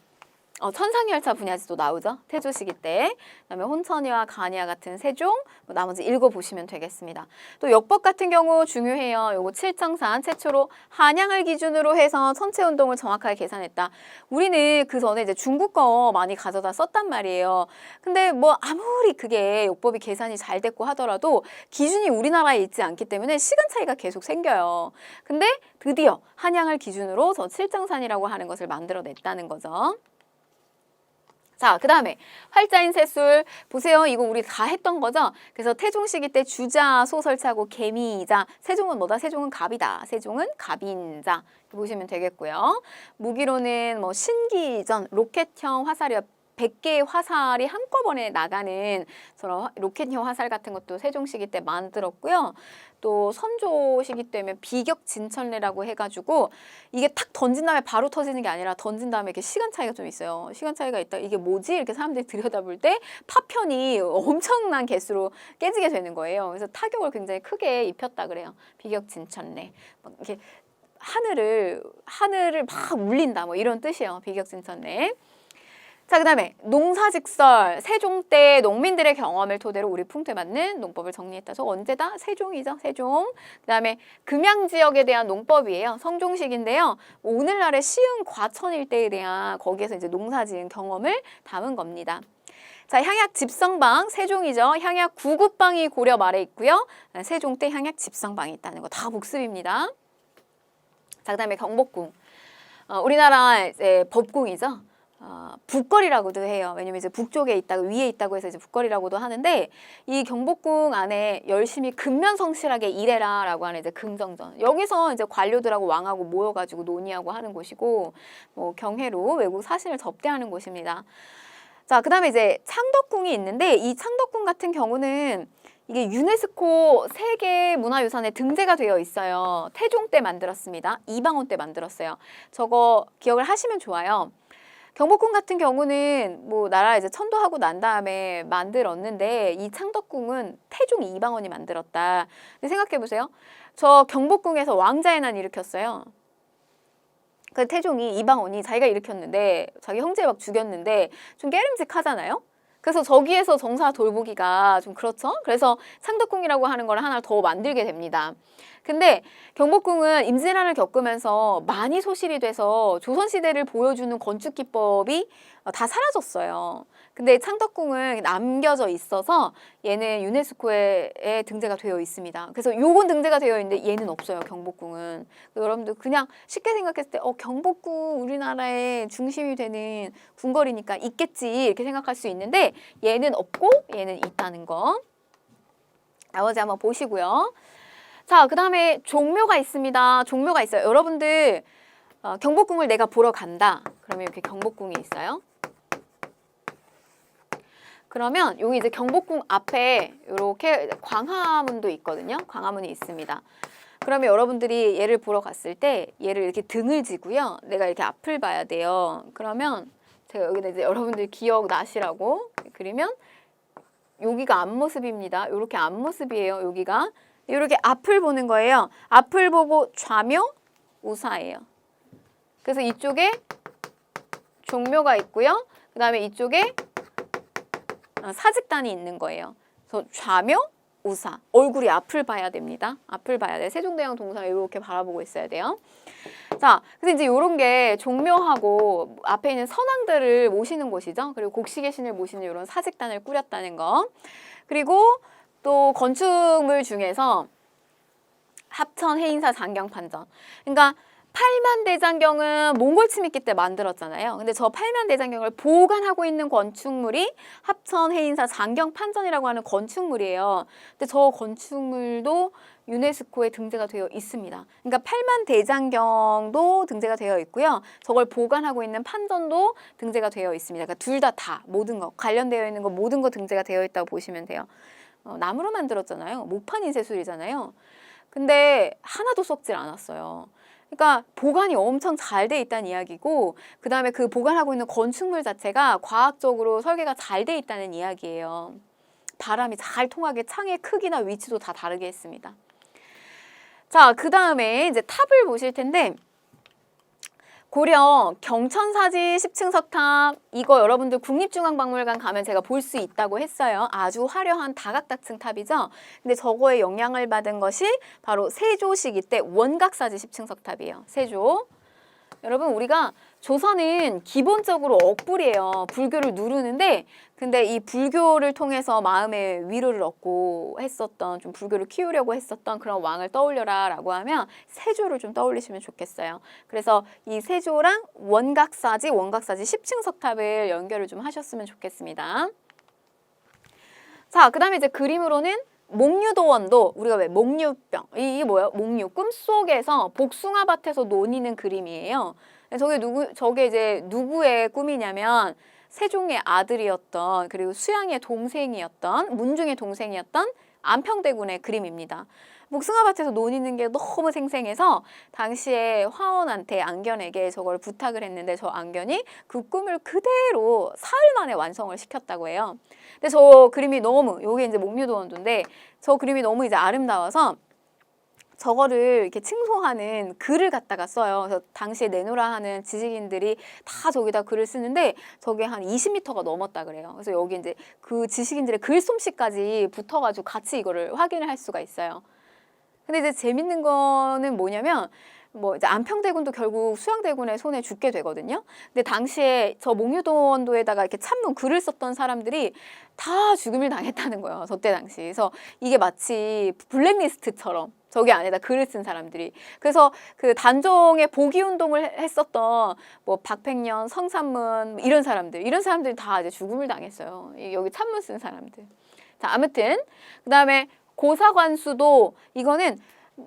천상열차 분야지도 나오죠. 태조 시기 때. 그다음에 혼천이와 간이와 같은 세종, 뭐 나머지 읽어보시면 되겠습니다. 또 역법 같은 경우 중요해요. 요거 칠정산 최초로 한양을 기준으로 해서 천체운동을 정확하게 계산했다. 우리는 그 전에 이제 중국 거 많이 가져다 썼단 말이에요. 근데 뭐 아무리 그게 역법이 계산이 잘 됐고 하더라도 기준이 우리나라에 있지 않기 때문에 시간 차이가 계속 생겨요. 근데 드디어 한양을 기준으로 저 칠정산이라고 하는 것을 만들어냈다는 거죠. 자, 그 다음에 활자인 세술 보세요. 이거 우리 다 했던 거죠. 그래서 태종 시기 때 주자, 소설차고 개미자. 세종은 뭐다? 세종은 갑이다. 세종은 갑인자. 보시면 되겠고요. 무기로는 뭐 신기전, 로켓형 화살이요. 100개의 화살이 한꺼번에 나가는 저런 로켓형 화살 같은 것도 세종 시기 때 만들었고요. 또 선조 시기 때문에 비격진천례라고 해가지고 이게 탁 던진 다음에 바로 터지는 게 아니라 던진 다음에 이렇게 시간 차이가 좀 있어요. 시간 차이가 있다. 이게 뭐지? 이렇게 사람들이 들여다볼 때 파편이 엄청난 개수로 깨지게 되는 거예요. 그래서 타격을 굉장히 크게 입혔다 그래요. 비격진천례. 막 이렇게 하늘을 막 울린다. 뭐 이런 뜻이에요. 비격진천례. 자, 그 다음에 농사직설, 세종 때 농민들의 경험을 토대로 우리 풍토에 맞는 농법을 정리했다. 저 언제다? 세종이죠, 세종. 그 다음에 금양지역에 대한 농법이에요. 성종식인데요. 오늘날의 시흥 과천 일대에 대한 거기에서 이제 농사지은 경험을 담은 겁니다. 자, 향약 집성방, 세종이죠. 향약 구굿방이 고려 말에 있고요. 세종 때 향약 집성방이 있다는 거 다 복습입니다. 자, 그 다음에 경복궁. 우리나라 이제 법궁이죠. 북거리라고도 해요. 왜냐면 이제 북쪽에 있다고 위에 있다고 해서 이제 북거리라고도 하는데 이 경복궁 안에 열심히 근면성실하게 일해라라고 하는 이제 긍정전. 여기서 이제 관료들하고 왕하고 모여가지고 논의하고 하는 곳이고 뭐 경회로 외국 사신을 접대하는 곳입니다. 자, 그다음에 이제 창덕궁이 있는데 이 창덕궁 같은 경우는 이게 유네스코 세계 문화유산에 등재가 되어 있어요. 태종 때 만들었습니다. 이방원 때 만들었어요. 저거 기억을 하시면 좋아요. 경복궁 같은 경우는 뭐 나라 이제 천도하고 난 다음에 만들었는데 이 창덕궁은 태종 이방원이 만들었다. 근데 생각해 보세요. 저 경복궁에서 왕자의 난 일으켰어요. 그 태종이 이방원이 자기가 일으켰는데 자기 형제 막 죽였는데 좀 깨름직하잖아요. 그래서 저기에서 정사 돌보기가 좀 그렇죠. 그래서 창덕궁이라고 하는 걸 하나 더 만들게 됩니다. 근데 경복궁은 임진왜란을 겪으면서 많이 소실이 돼서 조선시대를 보여주는 건축 기법이 다 사라졌어요. 근데 창덕궁은 남겨져 있어서 얘는 유네스코에 등재가 되어 있습니다. 그래서 요건 등재가 되어 있는데 얘는 없어요. 경복궁은. 여러분들 그냥 쉽게 생각했을 때 경복궁 우리나라의 중심이 되는 궁궐이니까 있겠지 이렇게 생각할 수 있는데 얘는 없고 얘는 있다는 거. 나머지 한번 보시고요. 자, 그 다음에 종묘가 있습니다. 종묘가 있어요. 여러분들 경복궁을 내가 보러 간다. 그러면 이렇게 경복궁이 있어요. 그러면 여기 이제 경복궁 앞에 이렇게 광화문도 있거든요. 광화문이 있습니다. 그러면 여러분들이 얘를 보러 갔을 때 얘를 이렇게 등을 지고요. 내가 이렇게 앞을 봐야 돼요. 그러면 제가 여기다 이제 여러분들 기억나시라고 그리면 여기가 앞모습입니다. 이렇게 앞모습이에요. 여기가 이렇게 앞을 보는 거예요. 앞을 보고 좌묘, 우사예요. 그래서 이쪽에 종묘가 있고요. 그 다음에 이쪽에 사직단이 있는 거예요. 그래서 좌묘, 우사. 얼굴이 앞을 봐야 됩니다. 앞을 봐야 돼. 세종대왕 동상을 이렇게 바라보고 있어야 돼요. 자, 그래서 이제 이런 게 종묘하고 앞에 있는 선왕들을 모시는 곳이죠. 그리고 곡식의 모시는 이런 사직단을 꾸렸다는 거. 그리고 또 건축물 중에서 합천, 해인사, 장경판전. 그러니까 팔만대장경은 몽골 침입기 때 만들었잖아요. 근데 저 팔만대장경을 보관하고 있는 건축물이 합천, 해인사, 장경판전이라고 하는 건축물이에요. 근데 저 건축물도 유네스코에 등재가 되어 있습니다. 그러니까 팔만대장경도 등재가 되어 있고요. 저걸 보관하고 있는 판전도 등재가 되어 있습니다. 그러니까 둘 다 모든 거 관련되어 있는 거 모든 거 등재가 되어 있다고 보시면 돼요. 나무로 만들었잖아요. 목판 인쇄술이잖아요. 근데 하나도 썩질 않았어요. 그러니까 보관이 엄청 잘 돼 있다는 이야기고 그 다음에 그 보관하고 있는 건축물 자체가 과학적으로 설계가 잘 돼 있다는 이야기예요. 바람이 잘 통하게 창의 크기나 위치도 다 다르게 했습니다. 자, 그 다음에 이제 탑을 보실 텐데 고려 경천사지 10층 석탑 이거 여러분들 국립중앙박물관 가면 제가 볼 수 있다고 했어요. 아주 화려한 다각다층 탑이죠. 근데 저거에 영향을 받은 것이 바로 세조시기 때 원각사지 10층 석탑이에요. 세조. 여러분 우리가 조선은 기본적으로 억불이에요. 불교를 누르는데 근데 이 불교를 통해서 마음의 위로를 얻고 했었던 좀 불교를 키우려고 했었던 그런 왕을 떠올려라 라고 하면 세조를 좀 떠올리시면 좋겠어요. 그래서 이 세조랑 원각사지 10층 석탑을 연결을 좀 하셨으면 좋겠습니다. 자, 그 다음에 이제 그림으로는 목류도원도 우리가 왜 목류병 이게 뭐예요? 목류 꿈속에서 복숭아밭에서 논이는 그림이에요. 저게 이제 누구의 꿈이냐면 세종의 아들이었던 그리고 수양의 동생이었던 문중의 동생이었던 안평대군의 그림입니다. 복숭아밭에서 논이는 게 너무 생생해서 당시에 화원한테 안견에게 저걸 부탁을 했는데 저 안견이 그 꿈을 그대로 사흘 만에 완성을 시켰다고 해요. 근데 저 그림이 너무 요게 이제 목류도원도인데 저 그림이 너무 이제 아름다워서 저거를 이렇게 칭송하는 글을 갖다가 써요. 그래서 당시에 내노라 하는 지식인들이 다 저기다 글을 쓰는데 저게 한 20m가 넘었다 그래요. 그래서 여기 이제 그 지식인들의 글솜씨까지 붙어가지고 같이 이거를 확인을 할 수가 있어요. 근데 이제 재밌는 거는 뭐냐면 뭐 이제 안평대군도 결국 수양대군의 손에 죽게 되거든요. 근데 당시에 저 목류도원도에다가 이렇게 찬문 글을 썼던 사람들이 다 죽음을 당했다는 거예요. 저 때 당시. 그래서 이게 마치 블랙리스트처럼 저기 안에다 글을 쓴 사람들이. 그래서 그 단종의 복위 운동을 했었던 뭐 박팽년, 성삼문 이런 사람들이 다 이제 죽음을 당했어요. 여기 찬문 쓴 사람들. 자, 아무튼 그다음에 고사관수도 이거는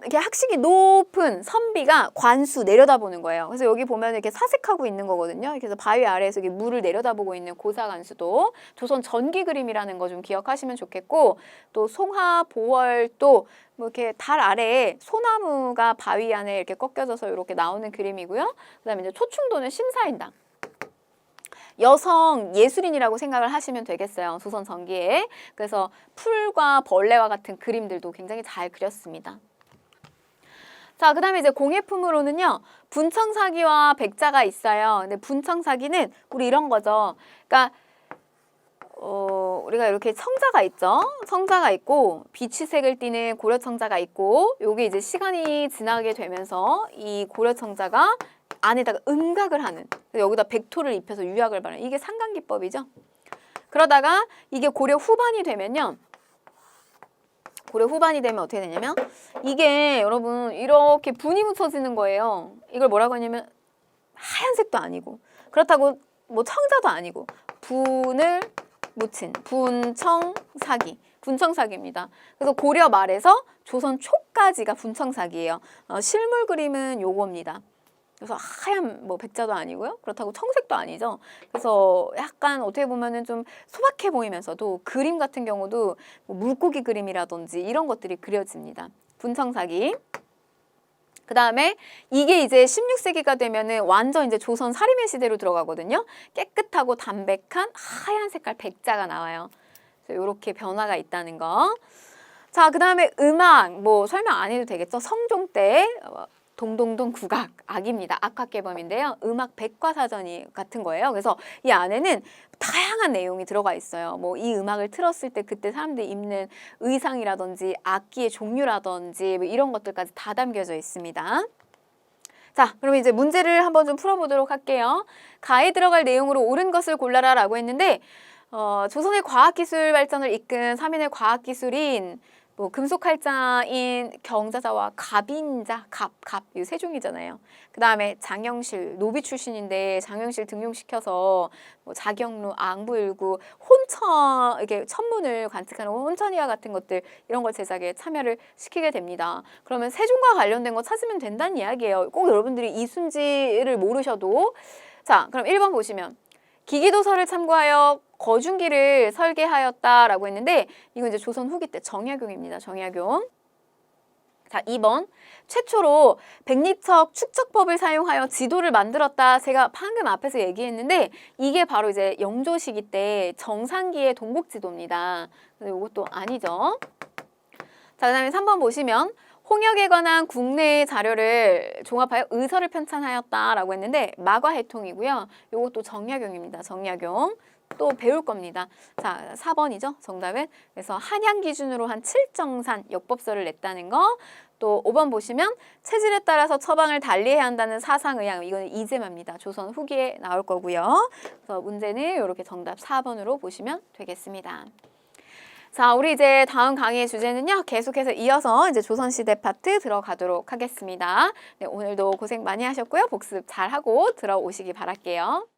이렇게 학식이 높은 선비가 관수 내려다보는 거예요. 그래서 여기 보면 이렇게 사색하고 있는 거거든요. 그래서 바위 아래에서 이렇게 물을 내려다보고 있는 고사관수도 조선 전기 그림이라는 거 좀 기억하시면 좋겠고 또 송하 보월도 뭐 이렇게 달 아래에 소나무가 바위 안에 이렇게 꺾여져서 이렇게 나오는 그림이고요. 그다음에 이제 초충도는 심사인당. 여성 예술인이라고 생각을 하시면 되겠어요. 조선 전기에. 그래서 풀과 벌레와 같은 그림들도 굉장히 잘 그렸습니다. 자, 그 다음에 이제 공예품으로는요, 분청사기와 백자가 있어요. 근데 분청사기는 우리 이런 거죠. 그러니까, 우리가 이렇게 청자가 있죠. 청자가 있고, 비취색을 띠는 고려청자가 있고, 요게 이제 시간이 지나게 되면서 이 고려청자가 안에다가 음각을 하는, 여기다 백토를 입혀서 유약을 바르는, 이게 상간기법이죠. 그러다가 이게 고려 후반이 되면요, 고려 후반이 되면 어떻게 되냐면 이게 여러분 이렇게 분이 묻혀지는 거예요. 이걸 뭐라고 하냐면 하얀색도 아니고 그렇다고 뭐 청자도 아니고 분을 묻힌 분청사기. 분청사기입니다. 그래서 고려 말에서 조선 초까지가 분청사기예요. 실물 그림은 요겁니다. 그래서 하얀 뭐 백자도 아니고요. 그렇다고 청색도 아니죠. 그래서 약간 어떻게 보면은 좀 소박해 보이면서도 그림 같은 경우도 뭐 물고기 그림이라든지 이런 것들이 그려집니다. 분청사기. 그 다음에 이게 이제 16세기가 되면은 완전 이제 조선 사리맨 시대로 들어가거든요. 깨끗하고 담백한 하얀 색깔 백자가 나와요. 그래서 이렇게 변화가 있다는 거. 자, 그 다음에 음악, 뭐 설명 안 해도 되겠죠. 성종 때 동동동 국악, 악입니다. 악학개범인데요. 음악 백과사전이 같은 거예요. 그래서 이 안에는 다양한 내용이 들어가 있어요. 뭐 이 음악을 틀었을 때 그때 사람들이 입는 의상이라든지 악기의 종류라든지 뭐 이런 것들까지 다 담겨져 있습니다. 자, 그럼 이제 문제를 한번 좀 풀어보도록 할게요. 가에 들어갈 내용으로 옳은 것을 골라라 라고 했는데 조선의 과학기술 발전을 이끈 3인의 과학기술인 뭐 금속활자인 경자자와 갑인자, 갑 이 세 종이잖아요. 그 다음에 장영실, 노비 출신인데 장영실 등용시켜서 뭐 자경루, 앙부일구, 혼천 이렇게 천문을 관측하는 혼천이와 같은 것들 이런 걸 제작에 참여를 시키게 됩니다. 그러면 세종과 관련된 거 찾으면 된다는 이야기예요. 꼭 여러분들이 이순지를 모르셔도 자, 그럼 1번 보시면 기기도서를 참고하여 거중기를 설계하였다라고 했는데 이건 이제 조선 후기 때 정약용입니다. 정약용. 자, 2번 최초로 백리척 축적법을 사용하여 지도를 만들었다. 제가 방금 앞에서 얘기했는데 이게 바로 이제 영조 시기 때 정상기의 동국지도입니다. 이것도 아니죠. 자, 그다음에 3번 보시면 홍역에 관한 국내의 자료를 종합하여 의서를 편찬하였다라고 했는데 마과해통이고요. 이것도 정약용입니다. 정약용. 또 배울 겁니다. 자, 4번이죠. 정답은. 그래서 한양 기준으로 한 7정산 역법서를 냈다는 거. 또 5번 보시면 체질에 따라서 처방을 달리해야 한다는 사상의학. 이거는 이재마입니다. 조선 후기에 나올 거고요. 그래서 문제는 이렇게 정답 4번으로 보시면 되겠습니다. 자, 우리 이제 다음 강의의 주제는요. 계속해서 이어서 이제 조선시대 파트 들어가도록 하겠습니다. 네, 오늘도 고생 많이 하셨고요. 복습 잘하고 들어오시기 바랄게요.